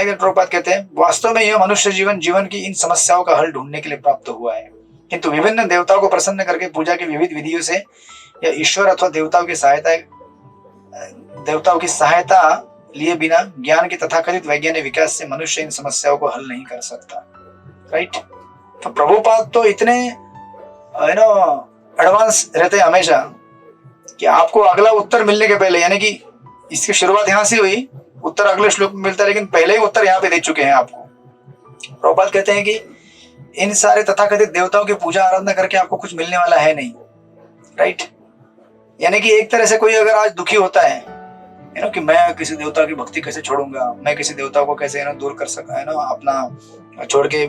प्रभुपाद कहते हैं वास्तव में यह मनुष्य जीवन की इन समस्याओं का हल ढूंढने के लिए प्राप्त हुआ है, किंतु विभिन्न देवताओं को प्रसन्न करके पूजा की विविध विधियों से या ईश्वर अथवा देवताओं की सहायता लिए बिना ज्ञान के तथाकथित वैज्ञानिक विकास से मनुष्य इन समस्याओं को हल नहीं कर सकता, राइट। तो प्रभुपाद तो इतने एडवांस रहते हैं हमेशा कि आपको अगला उत्तर मिलने के पहले, यानी कि इसकी शुरुआत यहाँ से हुई, उत्तर अगले श्लोक में मिलता है, लेकिन पहले ही उत्तर यहाँ पे दे चुके हैं आपको। प्रभुपाद कहते हैं कि इन सारे तथाकथित देवताओं की पूजा आराधना करके आपको कुछ मिलने वाला है नहीं, राइट। यानी कि एक तरह से कोई अगर आज दुखी होता है कि मैं किसी देवता की भक्ति कैसे छोड़ूंगा, मैं किसी देवता को कैसे दूर कर सका अपना छोड़ के,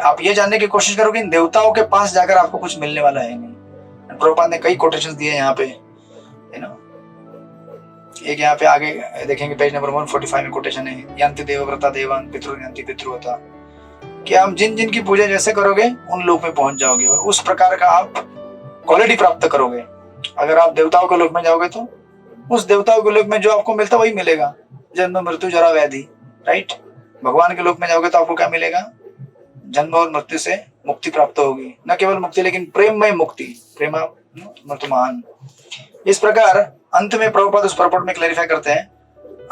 आप ये जानने की कोशिश करो कि इन देवताओं के पास जाकर आपको कुछ मिलने वाला है नहीं। प्रभुपाद ने कई कोटेशंस दिए यहाँ पे, एक यहाँ पे आगे देखेंगे पेज नंबर 145 में कोटेशन है, यंति देवव्रता देवान पितृयंति पितृवता, कि आप जिन जिन की पूजा जैसे करोगे उन लोक में पहुंच जाओगे और उस प्रकार का आप क्वालिटी प्राप्त करोगे। अगर आप देवताओं के लोक में जाओगे तो उस देवताओं के लोक में जो आपको मिलता वही मिलेगा, जन्म मृत्यु जरा व्याधि, राइट। भगवान के लोक में जाओगे तो आपको क्या मिलेगा, जन्म और मृत्यु से मुक्ति प्राप्त होगी, न केवल मुक्ति लेकिन प्रेममय मुक्ति, प्रेमा मृत्युमान। इस प्रकार अंत में प्रभुपाद उस पर्पट में क्लैरिफाई करते हैं,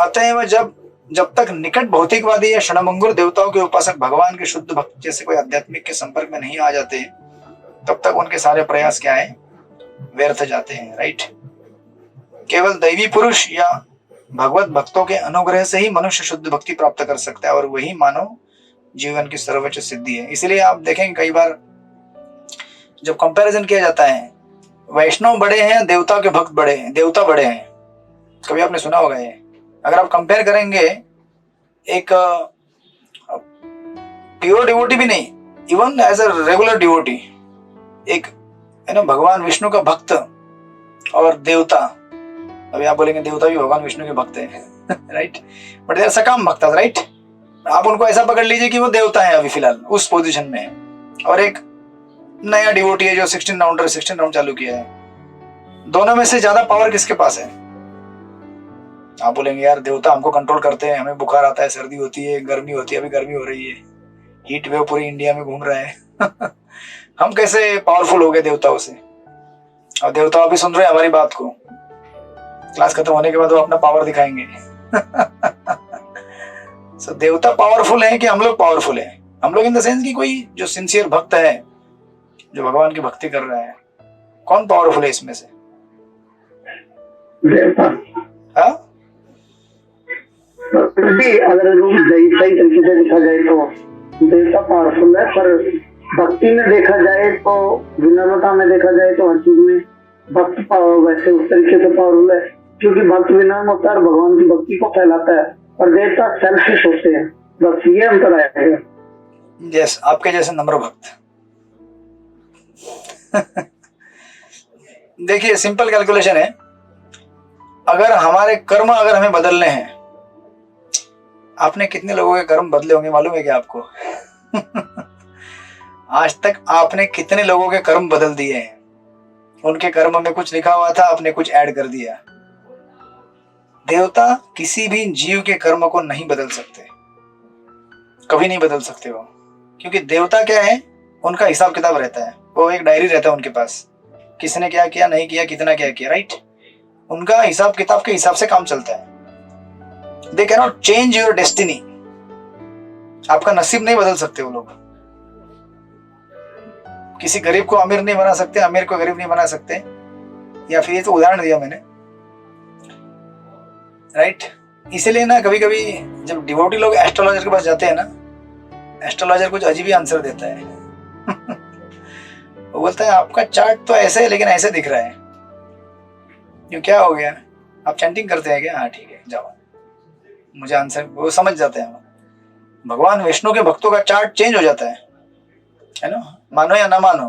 अतएव जब तक निकट भौतिकवादी या क्षणभंगुर देवताओं के उपासक भगवान के शुद्ध भक्त जैसे कोई आध्यात्मिक के संपर्क में नहीं आ जाते, तब तक उनके सारे प्रयास क्या है, व्यर्थ जाते हैं, राइट। केवल दैवी पुरुष या भगवत भक्तों के अनुग्रह से ही मनुष्य शुद्ध भक्ति प्राप्त कर सकता है और वही मानव जीवन की सर्वोच्च सिद्धि है। इसीलिए आप देखेंगे कई बार जब कंपैरिजन किया जाता है, वैष्णव बड़े हैं, देवता के भक्त बड़े हैं, देवता बड़े हैं, कभी आपने सुना होगा ये। अगर आप कंपेयर करेंगे एक प्योर डिवोटी भी नहीं, even as a regular devotee, एक भगवान विष्णु का भक्त और देवता, अभी आप बोलेंगे देवता भी भगवान विष्णु के भक्त हैं राइट, बट दे आर सकाम भक्त, राइट। आप उनको ऐसा पकड़ लीजिए कि वो देवता है अभी फिलहाल उस पोजीशन में, और एक नया डिवोटी है जो 16 राउंड चालू किया है। दोनों में से ज्यादा पावर किसके पास है? आप बोलेंगे यार देवता हमको कंट्रोल करते हैं, हमें बुखार आता है, सर्दी होती है, गर्मी होती है, अभी गर्मी हो रही है, हीट वेव पूरी इंडिया में घूम रहा है हम कैसे पावरफुल हो गए देवताओं से? और देवता भी सुन रहे हैं हमारी बात को, क्लास खत्म होने के बाद वो अपना पावर दिखाएंगे so, देवता पावरफुल है कि हम लोग पावरफुल है? हम लोग इन द सेंस कि कोई जो सिंसियर भक्त है, जो भगवान की भक्ति कर रहा है, कौन पावरफुल है इसमें से? देवता। हाँ, अगर सही तरीके से देखा जाए तो देवता पावरफुल है, पर भक्ति में देखा जाए तो, विनम्रता में देखा जाए तो हर चीज में भक्त वैसे उस तरीके से पावरफुल है, क्योंकि भक्त विनम्र होता है, भगवान की भक्ति को फैलाता है, और देवता सेल्फिश होते हैं, बस ये अंतर आएगा। यस, आपके जैसे नम्र भक्त देखिए सिंपल कैलकुलेशन है, अगर हमारे कर्म अगर हमें बदलने हैं, आपने कितने लोगों के कर्म बदले होंगे मालूम है क्या आपको? आज तक आपने कितने लोगों के कर्म बदल दिए हैं? उनके कर्म में कुछ लिखा हुआ था, आपने कुछ ऐड कर दिया। देवता किसी भी जीव के कर्म को नहीं बदल सकते, कभी नहीं बदल सकते वो, क्योंकि देवता क्या है, उनका हिसाब किताब रहता है, वो एक डायरी रहता है उनके पास, किसने क्या किया, नहीं किया, कितना क्या किया, राइट। उनका हिसाब किताब के हिसाब से काम चलता है। They can not change your destiny, आपका नसीब नहीं बदल सकते वो लोग। किसी गरीब को अमीर नहीं बना सकते, अमीर को गरीब नहीं बना सकते, या फिर ये तो उदाहरण दिया मैंने, राइट। इसीलिए ना कभी कभी जब डिवोटी लोग एस्ट्रोलॉजर के पास जाते हैं ना, एस्ट्रोलॉजर कुछ अजीब ही आंसर देता है। वो बोलता है आपका चार्ट तो ऐसे है लेकिन ऐसे दिख रहा है, ये क्या हो गया, आप चैंटिंग करते हैं क्या, हाँ ठीक है जाओ, मुझे आंसर वो समझ जाते हैं। भगवान विष्णु के भक्तों का चार्ट चेंज हो जाता है ना, मानो या ना मानो,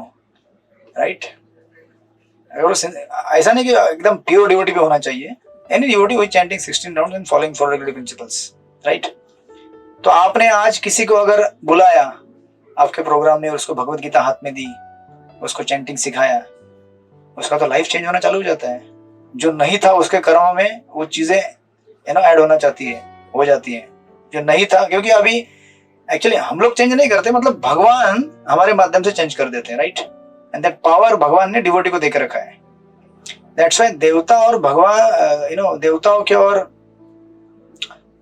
राइट। अगर ऐसा नहीं कि एकदम प्योर डिवोटी पे होना चाहिए, एनी डिवोटी हुई chanting 16 rounds and following 4 regular principles, right. तो आपने आज किसी को अगर बुलाया आपके प्रोग्राम में, उसको भगवत गीता हाथ में दी, उसको चैंटिंग सिखाया, उसका तो लाइफ चेंज होना चालू हो जाता है। जो नहीं था उसके कर्म में वो चीजें ऐड होना चाहती है, हो जाती है, जो नहीं था, क्योंकि अभी एक्चुअली हम लोग चेंज नहीं करते, मतलब भगवान हमारे माध्यम से चेंज कर देते हैं, राइट। एंड दैट पावर भगवान ने डिवोटी को देकर रखा है। दैट्स व्हाई देवता और भगवान, देवताओं के और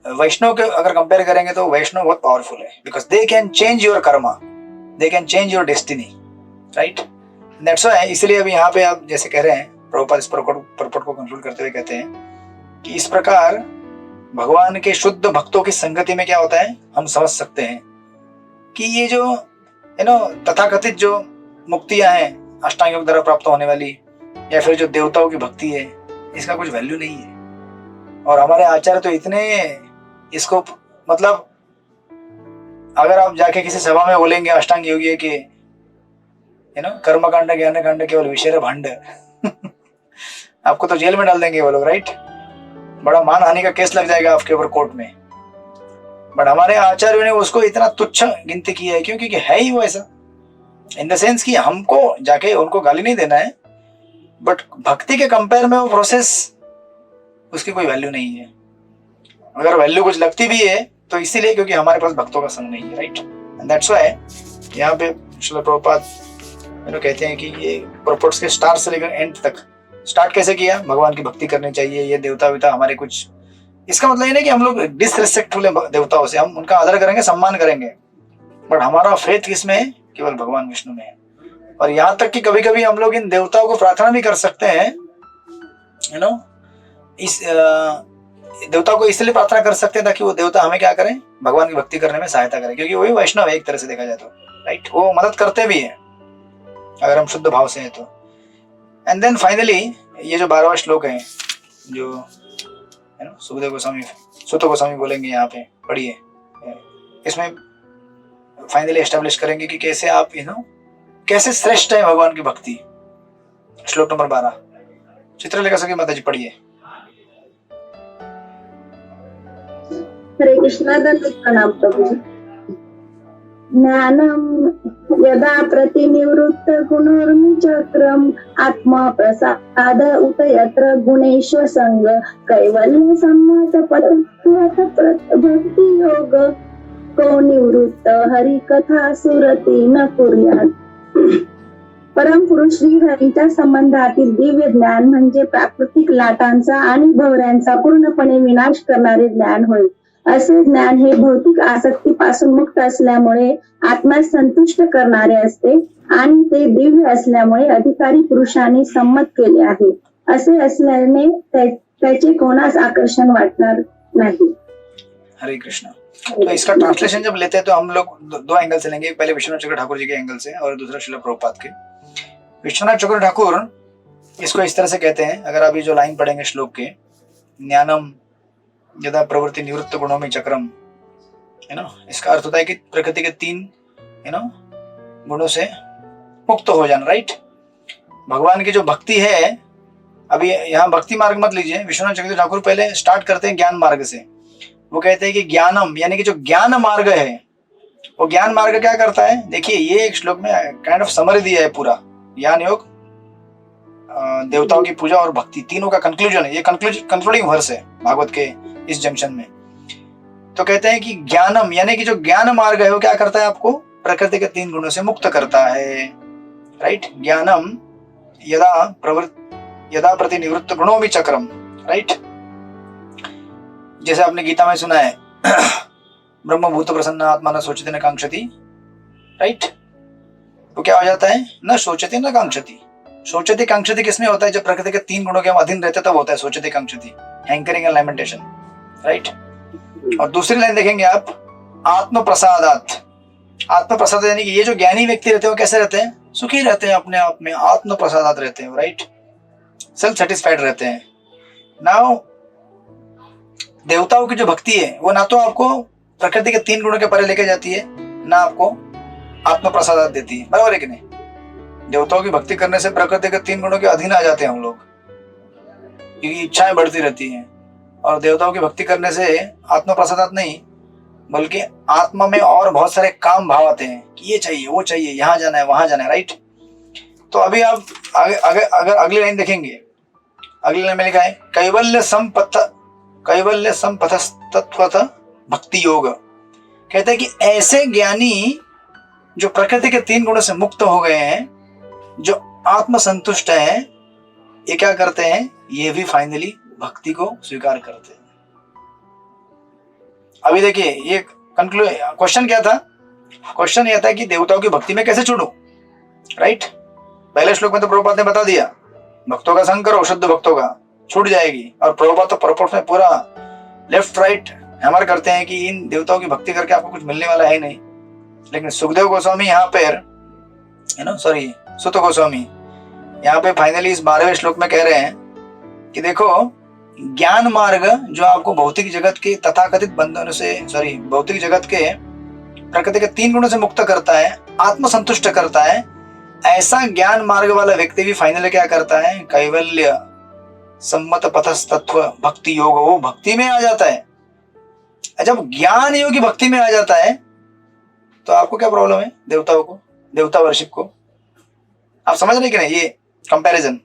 वैष्णव के अगर कंपेयर करेंगे तो वैष्णव बहुत पावरफुल है, because they can change your Karma, they can change your destiny, right. That's why इसलिए अभी यहाँ पे आप जैसे कह रहे हैं, प्रभुपाद इस प्रपट को कंक्लूड करते हुए कहते हैं कि इस प्रकार भगवान के शुद्ध भक्तों की संगति में क्या होता है, हम समझ सकते हैं कि ये जो तथाकथित जो मुक्तियां हैं अष्टांग योग द्वारा प्राप्त होने वाली, या फिर जो देवताओं की भक्ति है, इसका कुछ वैल्यू नहीं है। और हमारे आचार्य तो इतने इसको, मतलब अगर आप जाके किसी सभा में बोलेंगे अष्टांग योगी के कर्म कांड ज्ञान कांड केवल विषय भंड, आपको तो जेल में डाल देंगे वो लोग, राइट। बड़ा मान हानि का केस लग जाएगा आपके ऊपर कोर्ट में। बट हमारे आचार्यों ने उसको इतना तुच्छ गिनती की है, क्योंकि है ही वो ऐसा, इन द सेंस कि हमको जाके उनको गाली नहीं देना है, बट भक्ति के कंपेयर में वो प्रोसेस, उसकी कोई वैल्यू नहीं है। अगर वैल्यू कुछ लगती भी है तो इसीलिए क्योंकि हमारे पास भक्तों का संग नहीं है, राइट। एंड दैट्स व्हाई यहाँ पे श्रील प्रभुपाद कहते हैं कि ये प्रॉपर्ट्स के स्टार्ट से लेकर एंड तक स्टार्ट कैसे किया, भगवान की भक्ति करनी चाहिए, ये देवता विता हमारे कुछ, इसका मतलब ये नहीं कि हम लोग डिसरिस्पेक्टफुल है देवताओं से, हम उनका आदर करेंगे, सम्मान करेंगे, बट हमारा फेथ किसमें है, केवल भगवान विष्णु में है। और यहाँ तक कि कभी कभी हम लोग इन देवताओं को प्रार्थना भी कर सकते हैं, इस देवता को इसलिए प्रार्थना कर सकते हैं ताकि वो देवता हमें क्या करें, भगवान की भक्ति करने में सहायता करें, क्योंकि वही वैष्णव है एक तरह से देखा जाए तो, राइट। वो मदद करते भी हैं अगर हम शुद्ध भाव से हैं तो। एंड देन फाइनली ये जो 12वां श्लोक है, जो सुखदेव गोस्वामी, सुत गोस्वामी बोलेंगे यहाँ पे, पढ़िए, इसमें फाइनली एस्टेब्लिश करेंगे कि कैसे आप कैसे श्रेष्ठ है भगवान की भक्ति। श्लोक नंबर 12, चित्रलेखा सखी माता जी पढ़िए। हरे कृष्णा, दंडवत प्रणाम प्रभु। ज्ञानम यदा प्रतिनिवृत्त गुणोर्मिचक्रम आत्मा प्रसाद उत यत्र गुणेश्वर संग कैवल्य सम्मत पथ भक्ति योग को निवृत्त हरि कथा सुरती न कुर्यात। परम पुरुष श्री हरीच्या संबंधातील दिव्य ज्ञान म्हणजे प्राकृतिक लाटांचा आणि भवऱ्यांचा पूर्णपणे विनाश करणारे ज्ञान होय। असे ज्ञान हे भौतिक आसक्तीपासून मुक्त असल्यामुळे आत्म्यास संतुष्ट करणारे असते आणि ते दिव्य असल्यामुळे अधिकारी पुरुषांनी संमत केले आहे। असे असल्याने त्याचे कोणास आकर्षण वाटणार नहीं। हरे कृष्ण। तो इसका ट्रांसलेशन जब लेते हैं तो हम लोग दो एंगल से लेंगे, पहले विश्वनाथ चक्र ठाकुर जी के एंगल से और दूसरा श्रील प्रभुपाद के। विश्वनाथ चक्र ठाकुर इसको इस तरह से कहते हैं, अगर अभी जो लाइन पढ़ेंगे श्लोक के, ज्ञानम यदा प्रवृत्ति निवृत्त गुणों में चक्रम, इसका अर्थ होता है कि प्रकृति के 3 गुणों से मुक्त हो जाना, राइट। भगवान की जो भक्ति है, अभी यहाँ भक्ति मार्ग मत लीजिए, विश्वनाथ चक्रवर्ती ठाकुर पहले स्टार्ट करते हैं ज्ञान मार्ग से। वो कहते हैं कि ज्ञानम यानी कि जो ज्ञान मार्ग है, वो ज्ञान मार्ग क्या करता है, देखिए ये एक श्लोक में काइंड ऑफ समरी दिया है पूरा। ज्ञान योग देवताओं की पूजा और भक्ति तीनों का कंक्लूजन है। ये कंक्लूडिंग वर्स है भागवत के इस जंक्शन में। तो कहते हैं कि ज्ञानम यानी कि जो ज्ञान मार्ग है वो क्या करता है, आपको प्रकृति के 3 गुणों से मुक्त करता है, राइट। ज्ञानम यदा प्रतिनिवृत्त गुणों भी चक्रम, राइट। जैसे आपने गीता में सुना है ब्रह्म भूत प्रसन्न आत्मा न सोचते न कांक्षति, राइट। तो क्या हो जाता है, न सोचते न कांक्षति। सोचते कांक्षति किसमें होता है, जब प्रकृति के 3 गुणों के हम अधीन रहते तब होता है सोचते कांक्षति, हैंकरिंग एंड लैमेंटेशन, राइट। और दूसरी लाइन देखेंगे आप, आत्म प्रसादात। आत्म प्रसाद यानी कि ये जो ज्ञानी व्यक्ति रहते हैं वो कैसे रहते हैं, सुखी रहते हैं अपने आप में, आत्म प्रसादात रहते हैं, राइट, सेल्फ सेटिस्फाइड रहते हैं। नाउ देवताओं की जो भक्ति है वो ना तो आपको प्रकृति के 3 गुणों के परे लेके जाती है, ना आपको आत्म प्रसादात देती है, बराबर है कि नहीं। देवताओं की भक्ति करने से प्रकृति के 3 गुणों के अधीन आ जाते हैं हम लोग, क्योंकि इच्छाएं बढ़ती रहती हैं। और देवताओं की भक्ति करने से आत्म प्रसादात नहीं, बल्कि आत्मा में और बहुत सारे काम भाव आते हैं कि ये चाहिए वो चाहिए, यहाँ जाना है वहां जाना है, राइट। तो अभी आप अगर अगली लाइन देखेंगे, अगली लाइन में लिखा है कैवल्य संपथस्तत्वत भक्ति योग। कहते हैं कि ऐसे ज्ञानी जो प्रकृति के 3 गुणों से मुक्त हो गए हैं, जो आत्म संतुष्ट हैं, ये क्या करते हैं, ये भी फाइनली भक्ति को स्वीकार करते हैं। अभी देखिए ये क्वेश्चन क्या था, क्वेश्चन यह था कि देवताओं की भक्ति में कैसे छूटूं, राइट। पहले श्लोक में तो प्रभुपाद ने बता दिया, भक्तों का संग करो, शुद्ध भक्तों का, छूट जाएगी। और प्रभुपाद तो प्रपोर्ट में पूरा लेफ्ट राइट हैमर करते हैं कि इन देवताओं की भक्ति करके आपको कुछ मिलने वाला है नहीं। लेकिन सुखदेव गोस्वामी यहाँ पर सुत गोस्वामी यहाँ पे फाइनली इस 12वें श्लोक में कह रहे हैं कि देखो, ज्ञान मार्ग जो आपको भौतिक जगत के तथाकथित बंधनों से भौतिक जगत के प्रकृति के 3 गुणों से मुक्त करता है, आत्म संतुष्ट करता है, ऐसा ज्ञान मार्ग वाला व्यक्ति भी फाइनली क्या करता है, कैवल्य सम्मत पथस्तत्व भक्ति योग, वो भक्ति में आ जाता है। जब ज्ञान योगी भक्ति में आ जाता है तो आपको क्या प्रॉब्लम है, देवताओं को, देवता वर्शिप को। आप समझ रहे कि नहीं ये कंपैरिजन।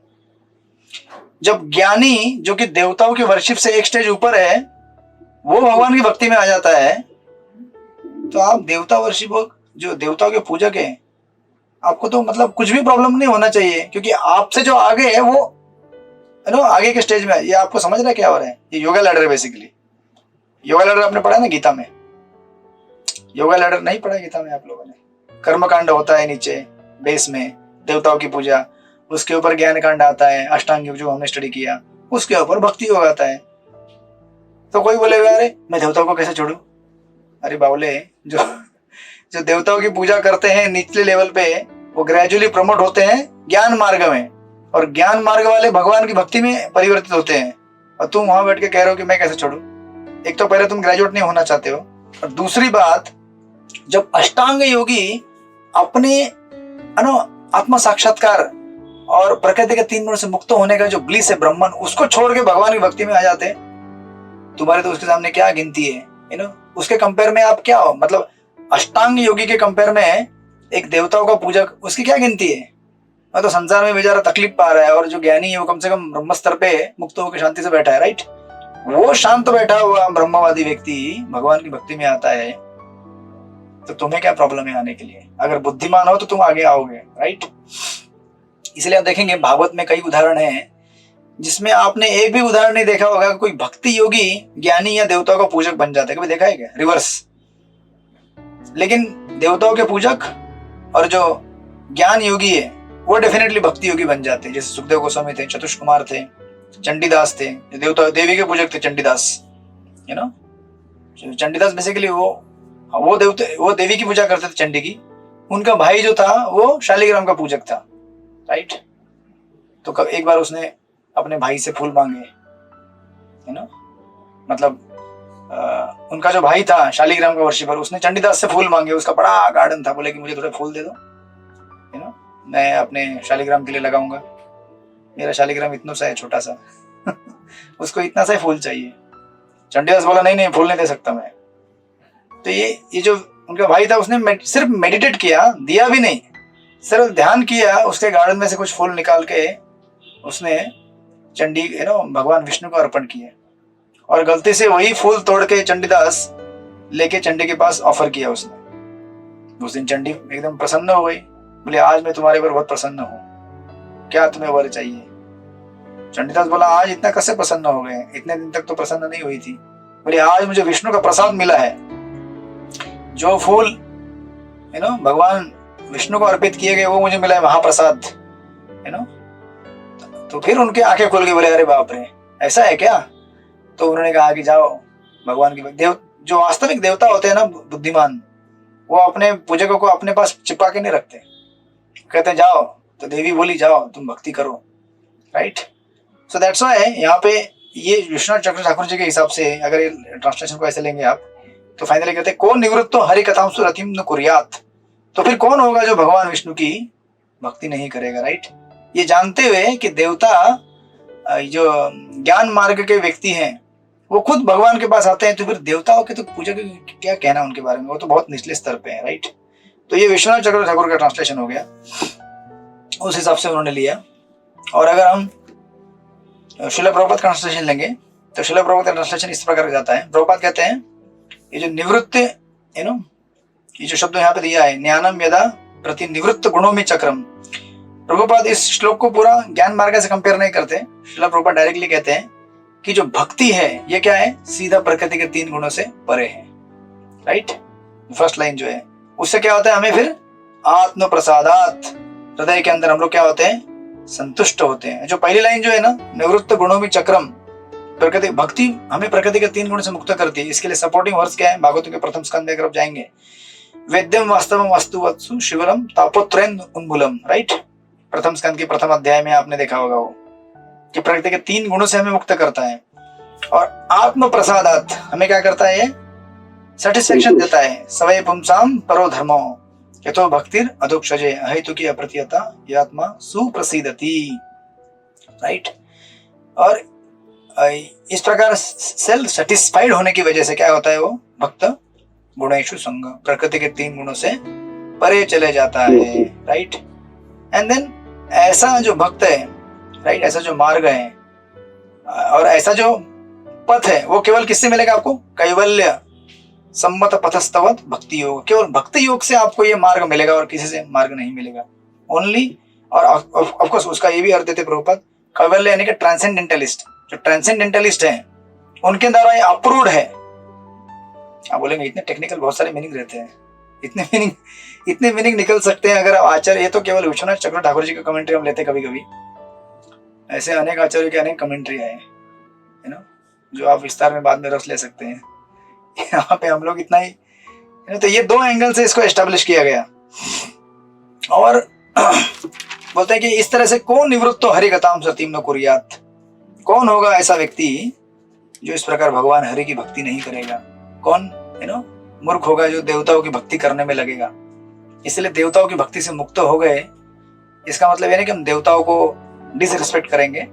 जब ज्ञानी जो कि देवताओं की वर्शिप से एक स्टेज ऊपर है, वो भगवान की भक्ति में आ जाता है, तो आप देवता वर्शिप जो देवताओं के पूजक है, आपको तो मतलब कुछ भी प्रॉब्लम नहीं होना चाहिए, क्योंकि आपसे जो आगे है वो आगे के स्टेज में है। ये आपको समझ रहा है क्या हो रहा है, ये योगा लैडर है बेसिकली। योगा लैडर आपने पढ़ा ना गीता में, योगा लैडर नहीं पढ़ा गीता में आप लोगों ने। कर्मकांड होता है नीचे बेस में, देवताओं की पूजा, उसके ऊपर ज्ञान कांड आता है, अष्टांग योग जो हमने स्टडी किया, उसके ऊपर भक्ति योग आता है। तो कोई बोलेगा अरे मैं देवताओं को कैसे छोड़ू, अरे बावले, जो देवताओं की पूजा करते हैं निचले लेवल पे, वो ग्रेजुअली प्रमोट होते हैं ज्ञान मार्ग में, और ज्ञान मार्ग वाले भगवान की भक्ति में परिवर्तित होते हैं। और तुम वहां बैठ के कह रहे हो कि मैं कैसे छोड़ू। एक तो पहले तुम ग्रेजुएट नहीं होना चाहते हो, और दूसरी बात, जब अष्टांग योगी अपने आत्म साक्षात्कार और प्रकृति के 3 गुण से मुक्त होने का जो ब्लिस है ब्रह्मन, उसको छोड़ के भगवान की भक्ति में आ जाते हैं, तुम्हारे तो उसके सामने क्या गिनती है, उसके कंपेयर में आप क्या हो, मतलब अष्टांग योगी के कंपेयर में एक देवताओं का पूजक, उसकी क्या गिनती है। मैं तो संसार में बेचारा तकलीफ पा रहा है, और जो ज्ञानी है वो कम से कम ब्रह्म स्तर पे मुक्त होकर शांति से बैठा है, राइट। वो शांत बैठा हुआ ब्रह्मवादी व्यक्ति भगवान की भक्ति में आता है, तो तुम्हें क्या प्रॉब्लम है आने के लिए। अगर बुद्धिमान हो तो तुम आगे आओगे, राइट। इसलिए आप देखेंगे भागवत में कई उदाहरण हैं जिसमें आपने एक भी उदाहरण नहीं देखा होगा कोई भक्ति योगी ज्ञानी या देवताओं का पूजक बन जाता है। कभी देखा है क्या, रिवर्स। लेकिन देवताओं के पूजक और जो ज्ञान योगी है वो डेफिनेटली भक्ति योगी बन जाते हैं। जैसे सुखदेव गोस्वामी थे, चतुष कुमार थे, चंडीदास थे, देवता देवी के पूजक थे चंडीदास, चंडीदास बेसिकली वो देवी की पूजा करते थे, चंडी की। उनका भाई जो था वो शालिग्राम का पूजक था, राइट। तो एक बार उसने अपने भाई से फूल मांगे, मतलब उनका जो भाई था शालिग्राम का वर्शिपर, उसने चंडीदास से फूल मांगे। उसका बड़ा गार्डन था, बोले कि मुझे थोड़े फूल दे दो, मैं अपने शालिग्राम के लिए लगाऊंगा। मेरा शालिग्राम इतना सा है, छोटा सा उसको इतना सा ही फूल चाहिए। चंडीदास बोला नहीं फूल नहीं दे सकता मैं। तो ये जो उनका भाई था, उसने सिर्फ मेडिटेट किया, दिया भी नहीं, सिर्फ ध्यान किया, उसके गार्डन में से कुछ फूल निकाल के उसने चंडी भगवान विष्णु को अर्पण किए, और गलती से वही फूल तोड़ के चंडीदास लेके चंडी के पास ऑफर किया उसने। उस दिन चंडी एकदम प्रसन्न हो गई, बोले आज मैं तुम्हारे ऊपर बहुत प्रसन्न हूँ, क्या तुम्हें वर चाहिए? चंडीदास बोला आज इतना कैसे प्रसन्न हो गए, इतने दिन तक तो प्रसन्न नहीं हुई थी। बोले आज मुझे विष्णु का प्रसाद मिला है, जो फूल भगवान विष्णु को अर्पित किए गए वो मुझे मिला है महाप्रसाद। तो फिर उनके आंखें खुल गई, बोले अरे बाप रे ऐसा है क्या? तो उन्होंने कहा कि जाओ भगवान की जो वास्तविक देवता होते हैं ना बुद्धिमान, वो अपने पूजकों को अपने पास चिपका के नहीं रखते, कहते हैं जाओ, तो देवी बोली जाओ तुम भक्ति करो, राइट। सो दैट्स व्हाई यहाँ पे ये विश्वनाथ चक्र ठाकुर जी के हिसाब से अगर ये ट्रांसलेशन को ऐसे लेंगे आप, तो फाइनली कहते हैं कौन निवृत्तो हरि कथांसु रतिम न कुर्यात, तो फिर कौन होगा जो भगवान विष्णु की भक्ति नहीं करेगा, राइट। ये जानते हुए कि देवता जो ज्ञान मार्ग के व्यक्ति हैं वो खुद भगवान के पास आते हैं, तो फिर देवताओं के तो पूजा के क्या कहना उनके बारे में, वो तो बहुत निचले स्तर पे है, राइट। तो ये विश्वनाथ चक्र ठाकुर का ट्रांसलेशन हो गया, उस हिसाब से उन्होंने लिया। और अगर हम श्रील प्रभुपाद का ट्रांसलेशन लेंगे तो श्रील प्रभुपाद का ट्रांसलेशन इस प्रकार जाता है। प्रभुपाद कहते हैं ये जो निवृत्त ये जो शब्द यहाँ पे दिया है, ज्ञानम यदा प्रति निवृत्त गुणों में चक्रम, प्रभुपाद इस श्लोक को पूरा ज्ञान मार्ग से कंपेयर नहीं करते। श्रील प्रभुपाद डायरेक्टली कहते हैं कि जो भक्ति है ये क्या है, सीधा प्रकृति के 3 गुणों से परे है, राइट। फर्स्ट लाइन जो है उससे क्या होता है, हमें फिर आत्म प्रसादात, हृदय के अंदर हम लोग क्या होते हैं, संतुष्ट होते हैं। जो पहली लाइन जो है ना, निवृत्त गुणों में चक्रम, प्रकृति भक्ति हमें प्रकृति के 3 गुण से मुक्त करती है। इसके लिए सपोर्टिंग वर्स क्या है, भागवत के प्रथम स्कंद में अगर आप जाएंगे, वेद्यम वास्तवम वस्तु वत्सु शिवरम तापोत्रयन उन्मूलम, राइट। प्रथम स्कंद के प्रथम अध्याय में आपने देखा होगा वो कि प्रकृति के 3 गुणों से हमें मुक्त करता है। और आत्म प्रसादात हमें क्या करता है, सेटिस्फेक्शन देता है। सवय पुंसाम परो धर्मो यथो भक्तिर अधोक्षजे अहेतु की अप्रतिहता ये आत्मा सुप्रसिद्धति, राइट। और इस प्रकार सेल्फ सेटिस्फाइड होने की वजह से क्या होता है, वो भक्त गुणेषु संग, प्रकृति के 3 गुणों से परे चले जाता है, राइट। एंड देन ऐसा जो भक्त है, राइट, ऐसा जो मार्ग है और ऐसा जो पथ है वो केवल किससे मिलेगा आपको, कैवल्य सम्मत पथस्तवत भक्ति योग, केवल भक्ति योग से आपको ये मार्ग मिलेगा और किसी से मार्ग नहीं मिलेगा, ओनली। और ऑफ कोर्स उसका ये भी अर्थ देते प्रभुपाद, कैवल्य यानी कि ट्रांसेंडेंटलिस्ट, जो ट्रांसेंडेंटलिस्ट हैं उनके द्वारा ये अप्रूव्ड है। आप बोलेंगे इतने टेक्निकल बहुत सारे मीनिंग रहते हैं, इतने मीनिंग निकल सकते हैं अगर आप आचार्य, ये तो केवल विश्वनाथ चक्र ठाकुर जी का कमेंट्री हम लेते कभी कभी, ऐसे अनेक आचार्यों के अनेक कमेंट्री है जो आप विस्तार में बाद में रस ले सकते हैं। यहाँ पे हम लोग इतना ही, तो ये 2 एंगल से इसको एस्टेब्लिश किया गया। और बोलते हैं कि इस तरह से कौन निवृत्तो हरि कथाम सतीम न कुर्यात, कौन होगा ऐसा व्यक्ति जो इस प्रकार भगवान हरि की भक्ति नहीं करेगा, कौन मूर्ख होगा जो देवताओं की भक्ति करने में लगेगा। इसलिए देवताओं की भक्ति से मुक्त हो गए, इसका मतलब ये नहीं कि हम देवताओं को डिसरिस्पेक्ट करेंगे,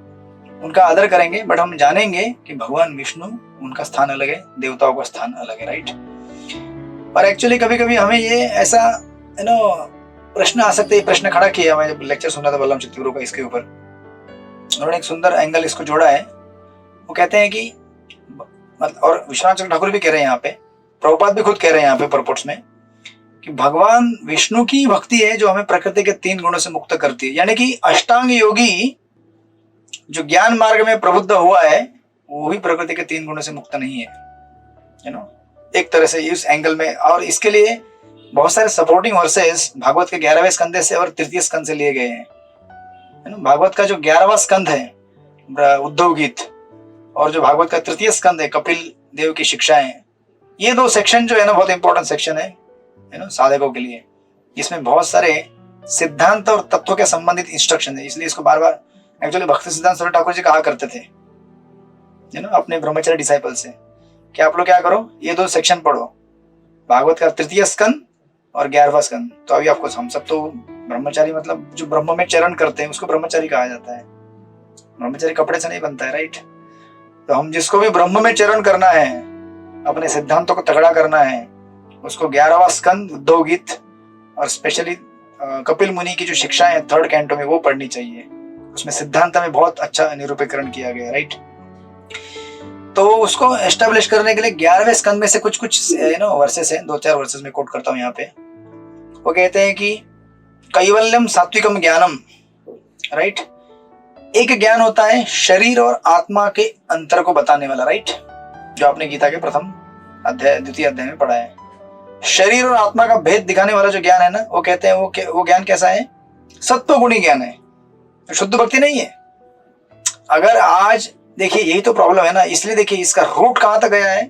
उनका आदर करेंगे, बट हम जानेंगे कि भगवान विष्णु उनका स्थान अलग है, देवताओं का स्थान अलग है, राइट। और एक्चुअली कभी कभी हमें ये ऐसा प्रश्न आ सकते, प्रश्न खड़ा किया मैं जब लेक्चर सुन रहा था बल्लभ चित्तगुरु का इसके ऊपर, उन्होंने एक सुंदर एंगल इसको जोड़ा है। वो कहते हैं कि और विश्वनाथ चक्र ठाकुर भी कह रहे हैं यहाँ पे, प्रभुपाद भी खुद कह रहे हैं यहाँ पे परपोर्ट्स में, कि भगवान विष्णु की भक्ति है जो हमें प्रकृति के 3 गुणों से मुक्त करती है। यानी कि अष्टांग योगी जो ज्ञान मार्ग में प्रबुद्ध हुआ है वो भी प्रकृति के 3 गुणों से मुक्त नहीं है, एक तरह से इस एंगल में। और इसके लिए बहुत सारे सपोर्टिंग वर्सेस भागवत के 11वें स्कंद से और 3य स्कंद से लिए गए हैं। भागवत का जो 11वां स्कंद है उद्धव गीत, और जो भागवत का 3य स्कंद है कपिल देव की शिक्षाएं, ये 2 सेक्शन जो है ना बहुत इंपॉर्टेंट सेक्शन है साधकों के लिए। इसमें बहुत सारे सिद्धांत और तत्वों के संबंधित इंस्ट्रक्शन है, इसलिए इसको बार बार एक्चुअली भक्ति सिद्धांत सरस्वती ठाकुर जी कहा करते थे अपने ब्रह्मचारी डिसाइपल से कि आप लोग क्या करो, ये 2 सेक्शन पढ़ो, भागवत का 3य स्कंद और 11वां स्कंद। तो अभी आपको हम सब तो ब्रह्मचारी मतलब जो ब्रह्म में चरण करते हैं उसको ब्रह्मचारी कहा जाता है, ब्रह्मचारी कपड़े से नहीं बनता है, राइट। तो हम जिसको भी ब्रह्म में चरण करना है, अपने सिद्धांतों को तगड़ा करना है, उसको 11वां स्कंद उद्धव गीत और स्पेशली कपिल मुनि की जो शिक्षाएं 3rd कैंटो में वो पढ़नी चाहिए। उसमें सिद्धांत में बहुत अच्छा निरूपीकरण किया गया, राइट। तो उसको एस्टेब्लिश करने के लिए 11वें स्कंद में से कुछ वर्सेस हैं, 2-4 वर्सेस में कोट करता हूं यहाँ पे। वो कहते हैं कि कैवल्यम सात्विकम ज्ञानम, राइट। एक ज्ञान होता है शरीर और आत्मा के अंतर को बताने वाला, राइट, जो आपने गीता के प्रथम अध्याय, द्वितीय अध्याय में पढ़ा है। शरीर और आत्मा का भेद दिखाने वाला जो ज्ञान है ना, वो कहते हैं वो ज्ञान कैसा है? सत्वगुणी ज्ञान है, शुद्ध भक्ति नहीं है। अगर आज देखिए, यही तो प्रॉब्लम है ना, इसलिए देखिए इसका रूट कहां तक गया है।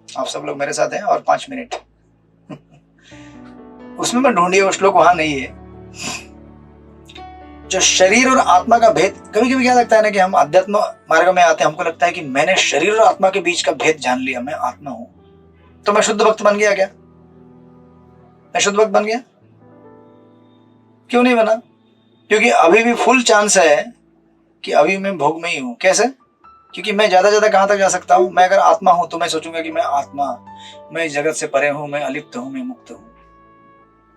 आप सब लोग मेरे साथ हैं और 5 मिनट उसमें मैं ढूंढिए, वो श्लोक वहां नहीं है। जो शरीर और आत्मा का भेद, कभी कभी क्या लगता है ना कि हम अध्यात्म मार्ग में आते हैं, हमको लगता है कि मैंने शरीर और आत्मा के बीच का भेद जान लिया, मैं आत्मा हूं, तो मैं शुद्ध भक्त बन गया क्या? मैं शुद्ध भक्त बन गया? क्यों नहीं बना? क्योंकि अभी भी फुल चांस है कि अभी मैं भोग में ही हूं। कैसे? क्योंकि मैं ज्यादा कहां तक जा सकता हूं? मैं अगर आत्मा हूं तो मैं सोचूंगा कि मैं आत्मा, मैं इस जगत से परे हूं, मैं अलिप्त हूं, मैं मुक्त हूं,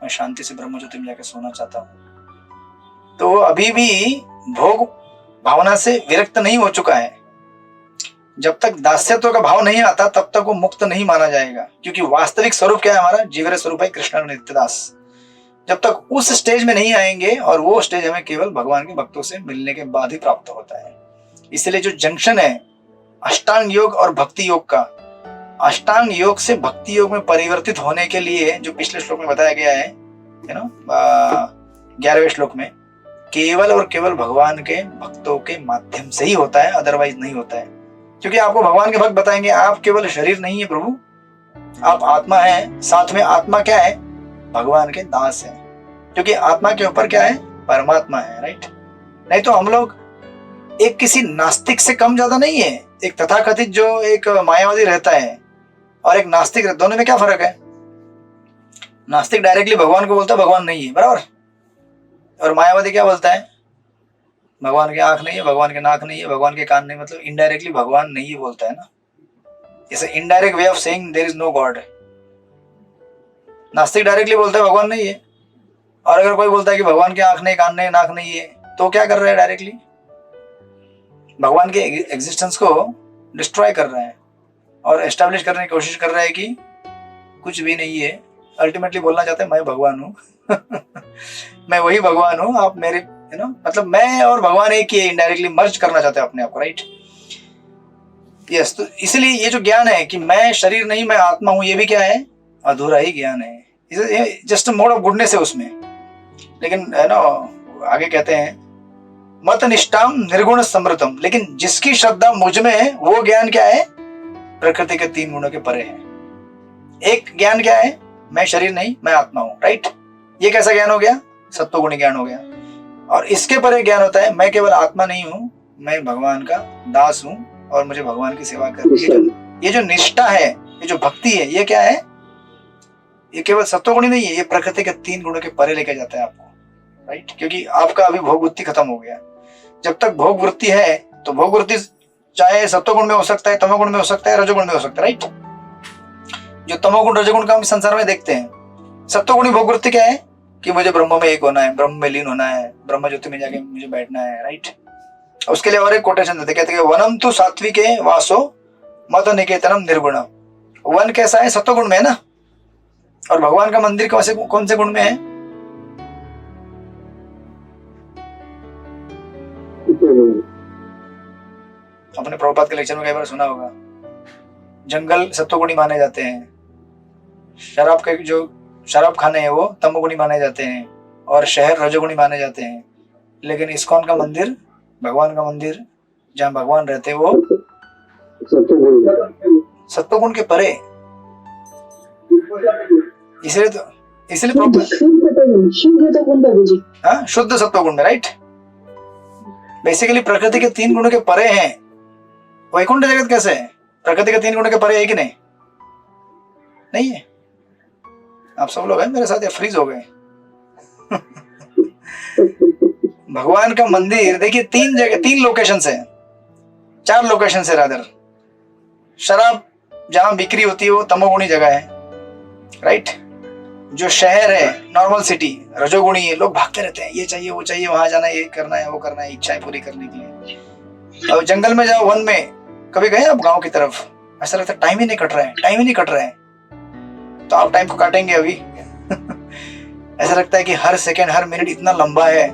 मैं शांति से ब्रह्म ज्योति में जाकर सोना चाहता हूं। तो अभी भी भोग भावना से विरक्त नहीं हो चुका है। जब तक दास्यत्व का भाव नहीं आता तब तक वो मुक्त नहीं माना जाएगा, क्योंकि वास्तविक स्वरूप क्या है हमारा? जीवर स्वरूप है कृष्ण नित्यदास। जब तक उस स्टेज में नहीं आएंगे, और वो स्टेज हमें केवल भगवान के भक्तों से मिलने के बाद ही प्राप्त होता है। इसलिए जो जंक्शन है अष्टांग योग और भक्ति योग का, अष्टांग योग से भक्ति योग में परिवर्तित होने के लिए जो पिछले श्लोक में बताया गया है, 11वें श्लोक में, केवल और केवल भगवान के भक्तों के माध्यम से ही होता है, अदरवाइज नहीं होता है। क्योंकि आपको भगवान के भक्त बताएंगे आप केवल शरीर नहीं है प्रभु, आप आत्मा है, साथ में आत्मा क्या है? भगवान के दास है, क्योंकि आत्मा के ऊपर क्या है? परमात्मा है, राइट। नहीं तो हम लोग एक किसी नास्तिक से कम ज्यादा नहीं है। एक तथाकथित जो एक मायावादी रहता है और एक नास्तिक, दोनों में क्या फर्क है? नास्तिक डायरेक्टली भगवान को बोलता है भगवान नहीं है, बराबर, और मायावादी क्या बोलता है? भगवान की आंख नहीं है, भगवान के नाक नहीं है, भगवान के कान नहीं, मतलब इनडायरेक्टली भगवान नहीं है बोलता है ना। It's indirect way of saying there is no God. नास्तिक डायरेक्टली बोलता है भगवान नहीं है, और अगर कोई बोलता है कि भगवान की आंख नहीं, कान नहीं, नाक नहीं है, तो क्या कर रहा है? डायरेक्टली भगवान के एग्जिस्टेंस को डिस्ट्रॉय कर रहा है और एस्टेब्लिश करने की कोशिश कर रहा है कि कुछ भी नहीं है। अल्टीमेटली बोलना चाहते हैं मैं भगवान हूं मैं वही भगवान हूं, आप मेरे मतलब मैं और भगवान एक ही है। इनडायरेक्टली मर्ज करना चाहते हैं अपने आप को, राइट। यस, तो इसलिए ये जो ज्ञान है कि मैं शरीर नहीं, मैं आत्मा हूं, ये भी क्या है? अधूरा ही ज्ञान है, जस्ट मोड ऑफ गुडनेस है उसमें। लेकिन आगे कहते हैं मत निष्ठाम निर्गुण समृतम, लेकिन जिसकी श्रद्धा मुझ में है वो ज्ञान क्या है? प्रकृति के 3 गुणों के परे है। एक ज्ञान क्या है? मैं शरीर नहीं, मैं आत्मा हूं, राइट। ये कैसा ज्ञान हो गया? सत्वगुणी ज्ञान हो गया। और इसके परे ज्ञान होता है मैं केवल आत्मा नहीं हूं, मैं भगवान का दास हूं और मुझे भगवान की सेवा करनी है। ये जो निष्ठा है, ये जो भक्ति है, ये क्या है? ये केवल सत्वगुणी नहीं है, ये प्रकृति के 3 गुणों के परे लेके जाता है आपको, राइट। क्योंकि आपका अभी भोग वृत्ति खत्म हो गया। जब तक भोग वृत्ति है तो भोग वृत्ति चाहे सत्वगुण में हो सकता है, तमोगुण में हो सकता है, रजोगुण में हो सकता है, राइट। जो तमोगुण रजोगुण का हम संसार में देखते हैं, सत्वगुणी भोग वृत्ति क्या है? कि मुझे ब्रह्म में एक होना है, ब्रह्म में लीन होना है, ब्रह्म ज्योति में जाके मुझे बैठना है, राइट। उसके लिए और एक कोटेशन देते, कहते हैं वनम तु सात्विके वासो मत निकेतनम निर्गुणम। वन कैसा है? सत्वगुण में है ना। और भगवान का मंदिर कौन से गुण में है? अपने प्रभुपाद के लेक्चर में कई बार सुना होगा, जंगल सत्वगुणी माने जाते हैं, शराब के जो शराब खाने हैं वो तमोगुणी माने जाते हैं, और शहर रजोगुणी माने जाते हैं। लेकिन इस्कॉन का मंदिर, भगवान का मंदिर जहाँ भगवान रहते हैं, वो सत्वगुण के परे। इसलिए शुद्ध सत्वगुण में, राइट। बेसिकली प्रकृति के 3 गुणों के परे हैं। वैकुंठ जगत कैसे है? प्रकृति के 3 गुणों के परे है कि नहीं? नहीं है। आप सब लोग हैं मेरे साथ या फ्रीज हो गए? भगवान का मंदिर देखिए 3 जगह, 3 लोकेशन है, 4 लोकेशन है रादर। शराब जहां बिक्री होती है वो तमोगुणी जगह है, राइट। जो शहर है, नॉर्मल सिटी, रजोगुणी है, लोग भागते रहते हैं, ये चाहिए वो चाहिए, वहां जाना है, ये करना है वो करना है, इच्छाएं पूरी करने के लिए। और जंगल में जाओ, वन में, कभी गए आप गांव की तरफ, ऐसा लगता है टाइम ही नहीं कट रहा है, टाइम ही नहीं कट रहा है। तो आप टाइम को काटेंगे अभी ऐसा लगता है कि हर सेकेंड हर मिनट इतना लंबा है,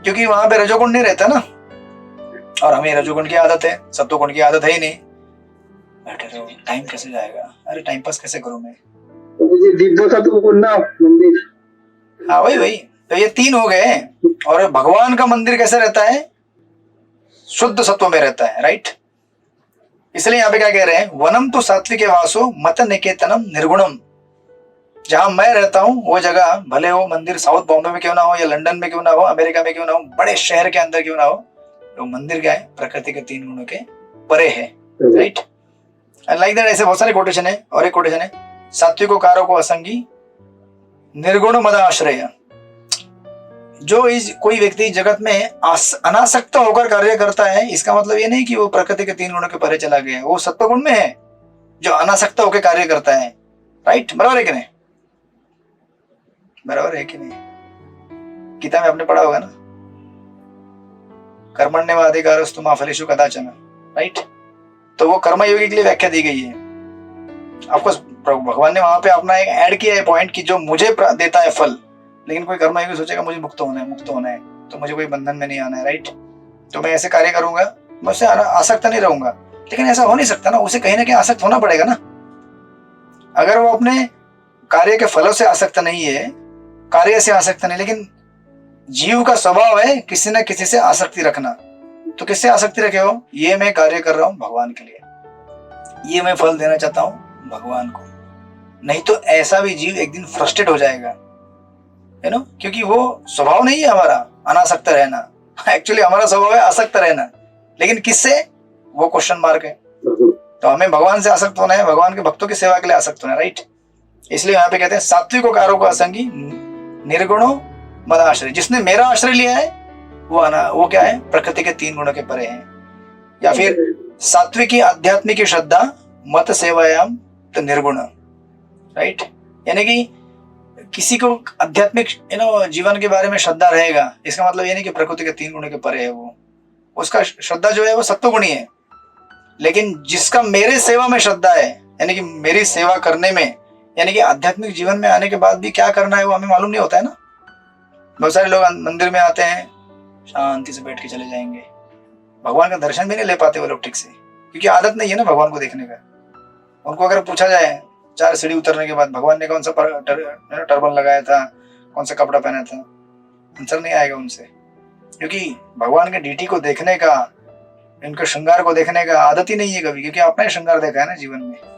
क्योंकि वहां पे रजोगुण नहीं रहता ना, और हमें रजोगुण की आदत है, सत्वगुण की आदत है ही नहीं। बैठे रहो, टाइम कैसे जाएगा, अरे टाइम पास कैसे करूं मैं। दिव्य सत्वगुण मंदिर। हाँ वही वही, तो ये तीन हो गए। और भगवान का मंदिर कैसे रहता है, शुद्ध सत्व में रहता है, राइट। इसलिए यहाँ पे क्या कह रहे हैं, वनम तो सात्विके वासो मत निकेतनम निर्गुणम। जहां मैं रहता हूं वो जगह, भले हो मंदिर साउथ बॉम्बे में क्यों ना हो, या लंदन में क्यों ना हो, अमेरिका में क्यों ना हो, बड़े शहर के अंदर क्यों ना हो, तो मंदिर क्या है, प्रकृति के तीन गुणों के परे है, राइट। लाइक दैट, ऐसे बहुत सारे कोटेशन है। और एक कोटेशन है, सात्विको कारको असंगी निर्गुण मदाश्रय। जो इस कोई व्यक्ति जगत में अनासक्त होकर कार्य करता है, इसका मतलब ये नहीं कि वो प्रकृति के तीन गुणों के परे चला गया, वो सत्व गुण में है जो अनासक्त होकर कार्य करता है, राइट। बराबर है कि नहीं, बराबर है कि नहीं। गीता में आपने पढ़ा होगा ना, कर्मण्येवाधिकारस्तु मा फलेषु कदाचन, राइट। तो वो कर्मयोगी के लिए व्याख्या दी गई है। आपको भगवान ने वहां पे अपना एक ऐड किया है पॉइंट कि जो मुझे देता है फल, लेकिन कोई कर्मयोगी सोचेगा मुझे मुक्त होना है, मुक्त होना है, तो मुझे कोई बंधन में नहीं आना है, राइट। तो मैं ऐसे कार्य करूंगा, मैं उससे आसक्त नहीं रहूंगा। लेकिन ऐसा हो नहीं सकता ना, उसे कहीं ना कहीं आसक्त होना पड़ेगा ना। अगर वो अपने कार्य के फलों से आसक्त नहीं है, कार्य से आसक्त नहीं, लेकिन जीव का स्वभाव है किसी न किसी से आसक्ति रखना, तो किससे आसक्ति रखे हो, ये मैं कार्य कर रहा हूं भगवान के लिए, ये मैं फल देना चाहता हूं भगवान को। नहीं तो ऐसा भी जीव एक दिन फ्रस्ट्रेट हो जाएगा, है ना, क्योंकि वो स्वभाव नहीं है हमारा अनासक्त रहना, एक्चुअली हमारा स्वभाव है आसक्त रहना, लेकिन किससे, वो क्वेश्चन मार्क है। तो हमें भगवान से आसक्त होना है, भगवान के भक्तों की सेवा के लिए आसक्त होना है, राइट। इसलिए यहाँ पे कहते हैं सात्विको कारको असंगी निर्गुणो मदाश्रय। जिसने मेरा आश्रय लिया है वो क्या है, प्रकृति के तीन गुणों के परे है। या फिर सात्विकी आध्यात्मिक श्रद्धा मत सेवायाम तो निर्गुण, राइट। यानी कि किसी को आध्यात्मिक जीवन के बारे में श्रद्धा रहेगा, इसका मतलब ये नहीं कि प्रकृति के तीन गुणों के परे है वो, उसका श्रद्धा जो है वो सत्वगुणी है। लेकिन जिसका मेरे सेवा में श्रद्धा है, यानी कि मेरी सेवा करने में, यानी कि आध्यात्मिक जीवन में आने के बाद भी क्या करना है वो हमें मालूम नहीं होता है ना। बहुत सारे लोग मंदिर में आते हैं, शांति से बैठ के चले जाएंगे, भगवान का दर्शन भी नहीं ले पाते वो लोग ठीक से, क्योंकि आदत नहीं है ना भगवान को देखने का। उनको अगर पूछा जाए 4 सीढ़ी उतरने के बाद भगवान ने कौन सा टर्बन लगाया था, कौन सा कपड़ा पहना था, आंसर नहीं आएगा उनसे, क्योंकि भगवान के डीटी को देखने का, इनके श्रृंगार को देखने का आदत ही नहीं है कभी, क्योंकि आपने श्रृंगार देखा है ना जीवन में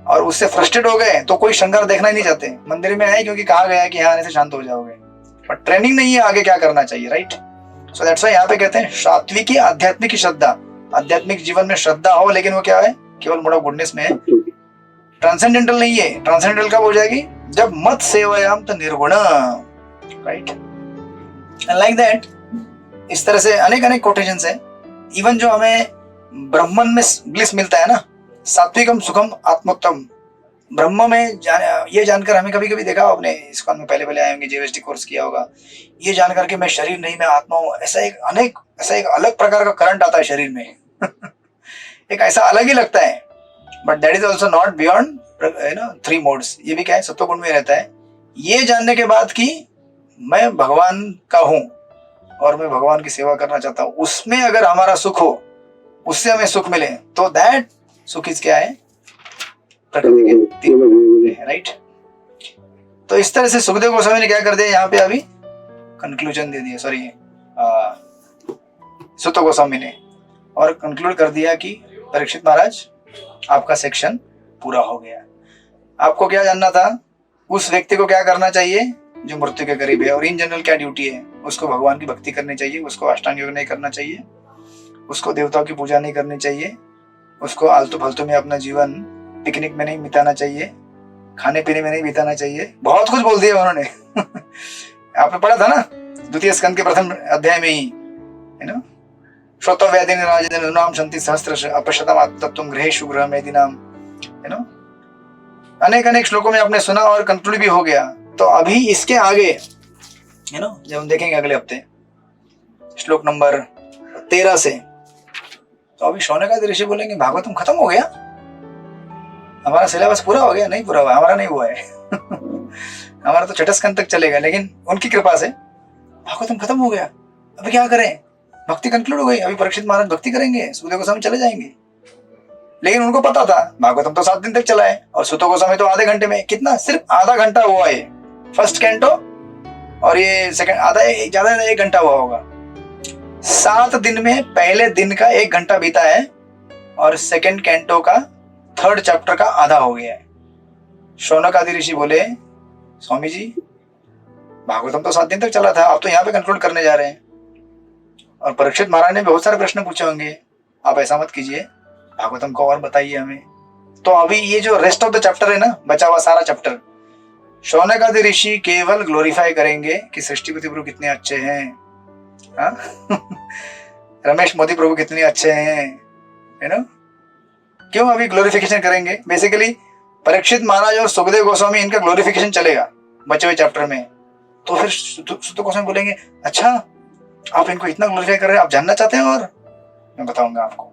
और उससे फ्रस्ट्रेट हो गए तो कोई श्रृंगार देखना ही नहीं चाहते। मंदिर में आए क्योंकि कहा गया कि यहाँ आने से शांत हो जाओगे, पर ट्रेनिंग नहीं है आगे क्या करना चाहिए, राइट। सो दैट्स व्हाई यहाँ पे कहते हैं सात्विकी आध्यात्मिक श्रद्धा, आध्यात्मिक जीवन में श्रद्धा हो, लेकिन वो क्या है, केवल मोड ऑफ गुडनेस में है, ट्रांसेंडेंटल नहीं है। ट्रांसेंडेंटल कब हो जाएगी, जब मत सेवायाम तो निर्गुण, राइट। लाइक दैट, इस तरह से अनेक अनेक कोटेशंस है। इवन जो हमें ब्रह्मन में ब्लिस मिलता है ना, सात्विकम सुखम आत्मोत्तम, ब्रह्म में ये जानकर हमें कभी कभी देखा आपने, इसको में पहले आए होंगे, जीएसटी कोर्स किया होगा, ये जानकर कि मैं शरीर नहीं मैं आत्मा हूं, ऐसा एक अलग प्रकार का करंट आता है शरीर में एक ऐसा अलग ही लगता है। But that is also not beyond 3 modes. ये भी क्या है, सत्व गुण में रहता है। ये जानने के बाद कि मैं भगवान का हूं और मैं भगवान की सेवा करना चाहता हूं, उसमें अगर हमारा सुख हो, उससे हमें सुख मिले, तो दैट सुख इज क्या है, प्रकृति के तीन गुण है, राइट। तो इस तरह से सुखदेव गोस्वामी ने क्या कर दिया यहाँ पे, अभी कंक्लूजन दे दिया, सॉरी सुत गोस्वामी ने, और कंक्लूड कर दिया कि परीक्षित महाराज आपका सेक्शन पूरा हो गया। आपको क्या जानना था, उस व्यक्ति को क्या करना चाहिए जो मृत्यु के करीब है, और इन जनरल क्या ड्यूटी है। उसको भगवान की भक्ति करनी चाहिए, उसको अष्टांग योग नहीं करना चाहिए, उसको देवताओं की पूजा नहीं करनी चाहिए, उसको आलतू फालतू में अपना जीवन पिकनिक में नहीं बिताना चाहिए, खाने पीने में नहीं बिताना चाहिए। बहुत कुछ बोल दिया उन्होंने आपने पढ़ा था ना द्वितीय स्कंद के प्रथम अध्याय में ही, है ना। श्रोतव्यादिन राजनाम शांति सहस्त्र अपशतम तत्वम गृहेषु गृहमेदिनाम, है ना। अनेक अनेक श्लोकों में आपने सुना और कंक्लूड भी हो गया। तो अभी इसके आगे जब हम देखेंगे अगले हफ्ते श्लोक नंबर 13 से, तो अभी शौनकादि ऋषि बोलेंगे भागवतम खत्म हो गया, हमारा सिलेबस पूरा हो गया। नहीं पूरा हुआ, हमारा नहीं हुआ है हमारा तो छठे स्कंद तक चलेगा, लेकिन उनकी कृपा से भागवतम खत्म हो गया। अभी क्या करें, भक्ति कंक्लूड हो गई, अभी परीक्षित महाराज भक्ति करेंगे, सुखदेव गोस्वामी चले जाएंगे। लेकिन उनको पता था भागवतम तो 7 दिन तक चला है और सुतो गोस्वामी तो आधे घंटे में, कितना सिर्फ आधा घंटा हुआ है फर्स्ट कैंटो, और ये सेकंड आधा, ज्यादा 1 घंटा हुआ होगा। 7 दिन में पहले दिन का 1 घंटा बीता है और सेकंड कैंटो का 3rd चैप्टर का आधा हो गया है। शौनक आदि ऋषि बोले स्वामी जी भागवतम तो 7 दिन तक चला था, आप तो यहाँ पे कंक्लूड करने जा रहे हैं। और परीक्षित महाराज ने बहुत सारे प्रश्न पूछे होंगे, आप ऐसा मत कीजिए, भागवतम को और बताइए हमें। तो अभी ये जो रेस्ट ऑफ द चैप्टर है ना, बचा हुआ सारा चैप्टर, शौनक आदि ऋषि केवल ग्लोरीफाई करेंगे कि सृष्टिपति प्रभु कितने अच्छे हैं, रमेश मोदी प्रभु कितने अच्छे हैं, क्यों अभी ग्लोरिफिकेशन करेंगे। बेसिकली परीक्षित महाराज और सुखदेव गोस्वामी इनका ग्लोरिफिकेशन चलेगा बचे हुए चैप्टर में। तो फिर सुतो गोस्वामी बोलेंगे अच्छा आप इनको इतना ग्लोरीफाई कर रहे हैं, आप जानना चाहते हैं? और मैं बताऊंगा आपको,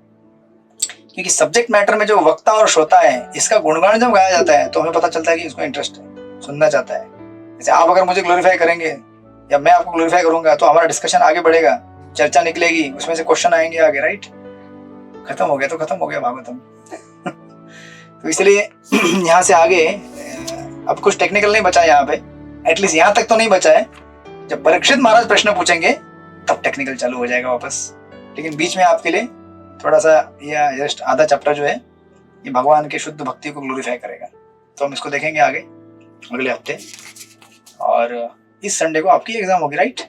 क्योंकि सब्जेक्ट मैटर में जो वक्ता और श्रोता है, इसका गुणगान जब गाया जाता है तो हमें पता चलता है कि इसको इंटरेस्ट है, सुनना चाहता है। जैसे आप अगर मुझे ग्लोरीफाई करेंगे या मैं आपको ग्लोरीफाई करूंगा तो हमारा डिस्कशन आगे बढ़ेगा, चर्चा निकलेगी, उसमें से क्वेश्चन आएंगे आगे, राइट। खत्म हो गया तो खत्म हो गया भागवतम तो इसलिए यहाँ से आगे अब कुछ टेक्निकल नहीं बचा है यहाँ पे, एटलीस्ट यहाँ तक तो नहीं बचा है। जब परीक्षित महाराज प्रश्न पूछेंगे तब टेक्निकल चालू हो जाएगा वापस। लेकिन बीच में आपके लिए थोड़ा सा या जस्ट आधा चैप्टर जो है ये भगवान के शुद्ध भक्ति को ग्लोरीफाई करेगा। तो हम इसको देखेंगे आगे अगले हफ्ते। और इस संडे को आपकी एग्जाम होगी, राइट।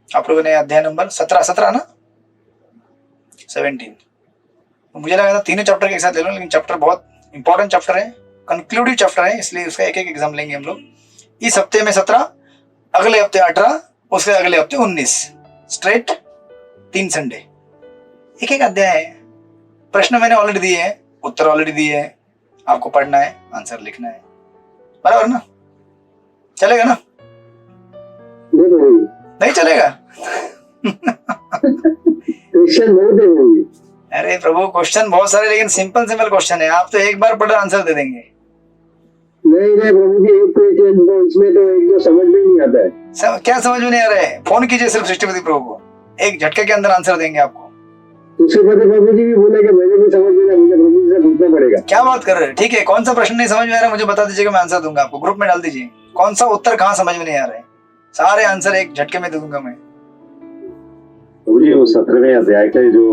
आप लोगों ने अध्याय नंबर 17 ना 17, मुझे लगा था तीनों चैप्टर के एक साथ ले लो, लेकिन चैप्टर बहुत इंपॉर्टेंट चैप्टर है, कंक्लूडिव चैप्टर है, इसलिए उसका एक एग्जाम लेंगे हम लोग। इस हफ्ते में 17, अगले हफ्ते 18, उसके अगले हफ्ते 19, स्ट्रेट 3 संडे, एक अध्याय है। प्रश्न मैंने ऑलरेडी दिए हैं, उत्तर ऑलरेडी दिए हैं, आपको पढ़ना है, आंसर लिखना है, बराबर ना? चलेगा ना? नहीं चलेगा क्वेश्चन बहुत है। अरे प्रभु क्वेश्चन बहुत सारे, लेकिन सिंपल क्वेश्चन है, आप तो एक बार पढ़ आंसर दे देंगे। नहीं प्रभु जी, एक क्वेश्चन तो इसमें तो एक जो समझ में नहीं आता है। क्या समझ में नहीं आ रहा है? फोन कीजिए सिर्फ सृष्टिपति प्रभु को, एक झटके के अंदर आंसर देंगे आपको। उसके बाद प्रभु जी भी बोले कि मुझे भी समझ में नहीं, मुझे प्रभु जी से पूछना पड़ेगा। क्या बात कर रहे हैं? ठीक है, कौन सा प्रश्न नहीं समझ में आ रहा है मुझे बता दीजिएगा, मैं आंसर दूंगा आपको, ग्रुप में डाल दीजिए कौन सा उत्तर कहाँ समझ में नहीं आ रहा है, सारे आंसर एक झटके में दे दूंगा मैं। मुझे वो 17वें अध्याय का जो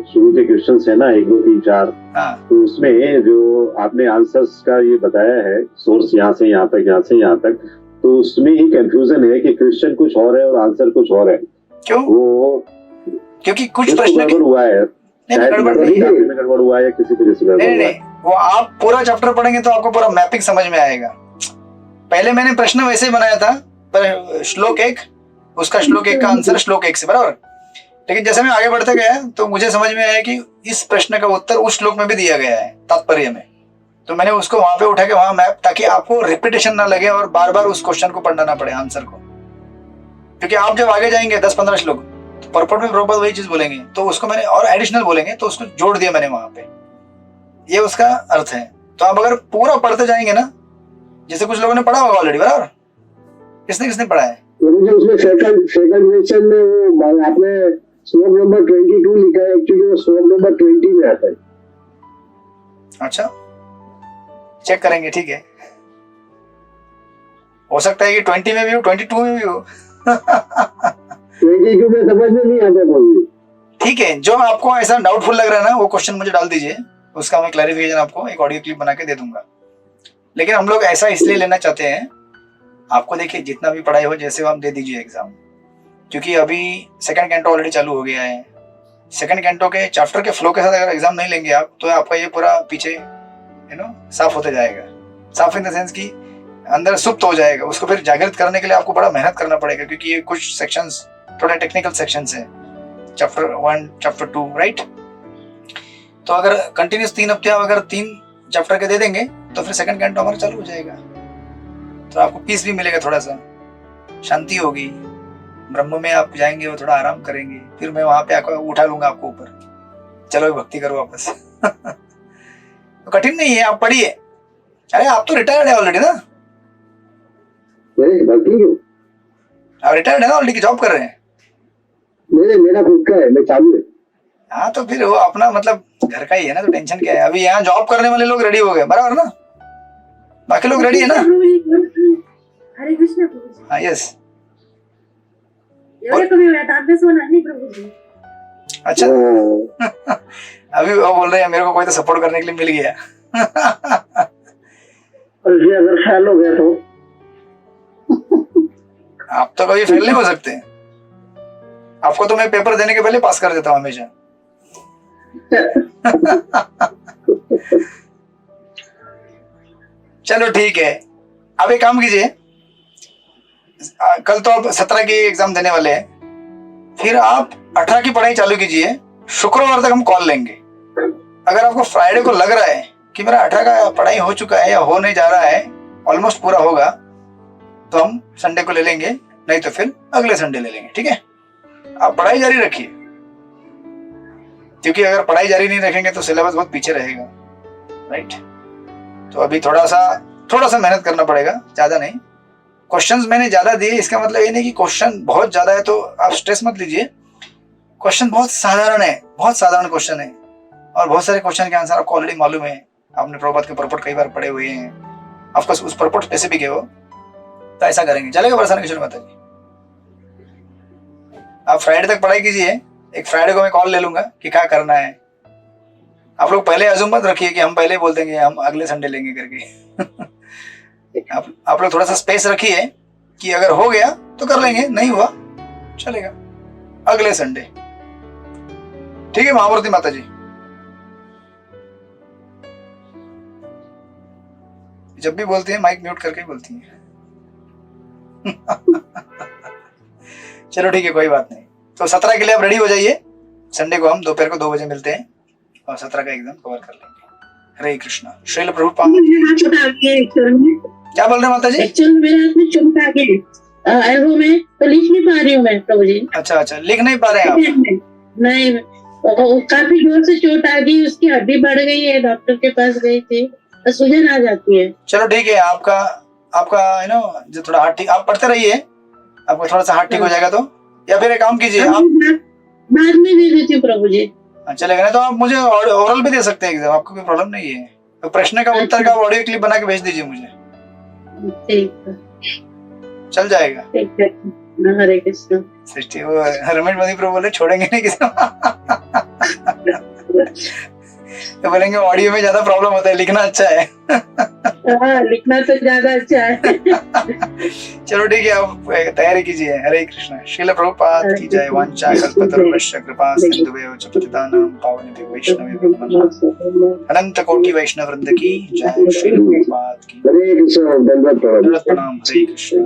शुरू के क्वेश्चंस है ना 1 2 3 4, तो उसमें जो आपने आंसर्स का ये बताया है, सोर्स यहाँ से यहाँ तक, यहाँ से यहाँ तक, तो उसमें ही कंफ्यूजन है कि क्वेश्चन कुछ और है और आंसर कुछ और है। क्यों? वो क्योंकि कुछ प्रश्न गड़बड़ हुआ है, गड़बड़ हुआ है या किसी तरह से गड़बड़ हुआ है। वो आप पूरा चैप्टर पढ़ेंगे तो आपको पूरा मैपिंग समझ में आएगा। पहले मैंने प्रश्न वैसे ही बनाया था, पर श्लोक 1, उसका श्लोक 1 का आंसर श्लोक 1 से, बराबर। लेकिन जैसे मैं आगे बढ़ते गया तो मुझे समझ में आया कि इस प्रश्न का उत्तर उस श्लोक में भी दिया गया है तात्पर्य में, तो मैंने उसको वहां पे उठा के वहां मैप, ताकि आपको रिपीटेशन ना लगे और बार बार उस क्वेश्चन को पढ़ना ना पड़े, आंसर को। क्योंकि आप जब आगे जाएंगे 10-15 श्लोक तो परपट में प्रभुपाद वही चीज बोलेंगे, तो उसको मैंने और एडिशनल बोलेंगे तो उसको जोड़ दिया मैंने वहां पे, ये उसका अर्थ है। तो आप अगर पूरा पढ़ते जाएंगे ना, जैसे कुछ लोगों ने पढ़ा होगा ऑलरेडी, बराबर। किसने पढ़ा है? मुझे उसमें सेकंड क्वेश्चन में वो आपने श्लोक नंबर 22 लिखा है, एक्चुअली वो श्लोक नंबर 20 में आता है। अच्छा, चेक करेंगे, ठीक है। हो सकता है कि 20 में भी हो, 22 में भी हो 22 में समझ में नहीं आता कोई। ठीक है, जो आपको ऐसा डाउटफुल लग रहा है ना, वो क्वेश्चन मुझे डाल दीजिए, उसका मैं क्लैरिफिकेशन आपको एक ऑडियो क्लिप बना के दे दूंगा। लेकिन हम लोग ऐसा इसलिए लेना चाहते हैं, आपको देखिए जितना भी पढ़ाई हो जैसे आप दे दीजिए एग्जाम, क्योंकि अभी सेकंड कैंटो ऑलरेडी चालू हो गया है। सेकंड कैंटो के चैप्टर के फ्लो के साथ अगर एग्जाम नहीं लेंगे आप, तो आपका ये पूरा पीछे साफ होते जाएगा। साफ इन द सेंस कि अंदर सुप्त हो जाएगा, उसको फिर जागृत करने के लिए आपको बड़ा मेहनत करना पड़ेगा, क्योंकि ये कुछ सेक्शंस थोड़े टेक्निकल सेक्शंस है, चैप्टर 1 चैप्टर 2, राइट। तो अगर कंटिन्यूस 3 हफ्ते अगर 3 चैप्टर के दे देंगे तो फिर सेकंड कैंटो हमारा चालू हो जाएगा। तो आपको पीस भी मिलेगा, थोड़ा सा शांति होगी, ब्रह्म में आप जाएंगे, वो थोड़ा आराम करेंगे, फिर मैं वहां पे आकर उठा लूंगा आपको ऊपर, चलो भक्ति करो वापस। तो कठिन नहीं है, आप पढ़िए। अरे आप तो रिटायर्ड है ऑलरेडी ना? भक्ति क्यों? आप रिटायर्ड है ना ऑलरेडी, जॉब कर रहे हैं? नहीं, मेरा खुद का है, मैं चालू है। हाँ तो फिर वो अपना मतलब घर का ही है ना, तो टेंशन क्या है। अभी यहाँ जॉब करने वाले लोग रेडी हो गए, बराबर ना? बाकी लोग रेडी है ना? हरे कृष्ण प्रभु जी। हाँ यस। एवढे कमी वेळात अभ्यास होणार नाही प्रभु जी। अच्छा। अभी वो बोल रहे हैं मेरे को कोई तो सपोर्ट करने के लिए मिल गया। और ये अगर फेल हो गया तो आप तो कभी फेल नहीं हो सकते। आपको तो मैं पेपर देने के पहले पास कर देता हूँ हमेशा। चलो ठीक है, अब एक काम कीजिए, कल तो आप 17 की एग्जाम देने वाले हैं, फिर आप 18 की पढ़ाई चालू कीजिए। शुक्रवार तक हम कॉल लेंगे। अगर आपको फ्राइडे को लग रहा है कि मेरा 18 का पढ़ाई हो चुका है या हो नहीं जा रहा है, ऑलमोस्ट पूरा होगा, तो हम संडे को ले लेंगे, नहीं तो फिर अगले संडे ले लेंगे। ठीक है, आप पढ़ाई जारी रखिए, क्योंकि अगर पढ़ाई जारी नहीं रखेंगे तो सिलेबस बहुत पीछे रहेगा, राइट? तो अभी थोड़ा सा मेहनत करना पड़ेगा, ज्यादा नहीं। क्वेश्चंस मैंने ज्यादा दिए, इसका मतलब ये नहीं कि क्वेश्चन बहुत ज्यादा है तो आप स्ट्रेस मत लीजिए। क्वेश्चन बहुत साधारण है, बहुत साधारण क्वेश्चन है, और बहुत सारे क्वेश्चन के आंसर आपको ऑलरेडी मालूम है। आपने प्रभुपाद के परपट कई बार पढ़े हुए हैं, ऑफकोर्स उस परपट स्पेसिफिक है वो, तो ऐसा करेंगे, चलेगा? परेशान किशोर माता जी, आप फ्राइडे तक पढ़ाई कीजिए। एक फ्राइडे को मैं कॉल ले लूंगा कि क्या करना है। आप लोग पहले अजूम मत रखिए कि हम पहले बोल देंगे हम अगले संडे लेंगे करके। आप लोग थोड़ा सा स्पेस रखिए कि अगर हो गया तो कर लेंगे, नहीं हुआ चलेगा अगले संडे। ठीक है महामूर्ति माता जी? जब भी बोलती है माइक म्यूट करके बोलती है। चलो ठीक है, कोई बात नहीं। तो 17 के लिए आप रेडी हो जाइए, संडे को हम दोपहर को 2 बजे मिलते हैं और 17 का एग्जाम कवर कर लेंगे। हरे कृष्णा। श्रील प्रभुपाद। क्या बोल रहे हैं माता जी? एक्चुअली मेरे हाथ में चोट आ गई, एल्बो में, तो लिख नहीं पा रही हूँ मैं प्रभु जी। अच्छा, लिख नहीं पा रहे हैं आप? नहीं, काफी जोर से चोट आ गई, उसकी हड्डी बढ़ गई है, डॉक्टर के पास गई थी, तो सूजन आ जाती है। चलो ठीक है, आपका जो थोड़ा हाथ ठीक, आप पढ़ते रहिए, आपको थोड़ा सा हाथ ठीक हो जाएगा। तो या फिर एक काम कीजिए, आप बाद में दे देती हूँ प्रभु जी। चलेगा ना? तो आप मुझे ओरल भी दे सकते हैं एग्जाम, आपको कोई प्रॉब्लम नहीं है। तो प्रश्न का उत्तर का ऑडियो क्लिप बना के भेज दीजिए मुझे, ठीक है, चल जाएगा। ठीक है, हरे कृष्ण। सृष्टि वो रमेश मोदी प्रभु बोले छोड़ेंगे नहीं किसी। तो बोलेंगे ऑडियो में ज्यादा प्रॉब्लम होता है, लिखना अच्छा है। हाँ, लिखना तो ज्यादा अच्छा है। चलो ठीक है, आप तैयारी कीजिए। हरे कृष्ण। श्रील प्रभुपाद की जय। वांछा कल्पतरुभ्यश्च कृपा सिन्धुभ्यो च पतितानां पावनेभ्यो वैष्णवेभ्यो नमः। अनंत कोटि वैष्णव वृंद की जय। श्रील प्रभुपाद की। हरे कृष्ण। प्रणाम। हरे कृष्ण।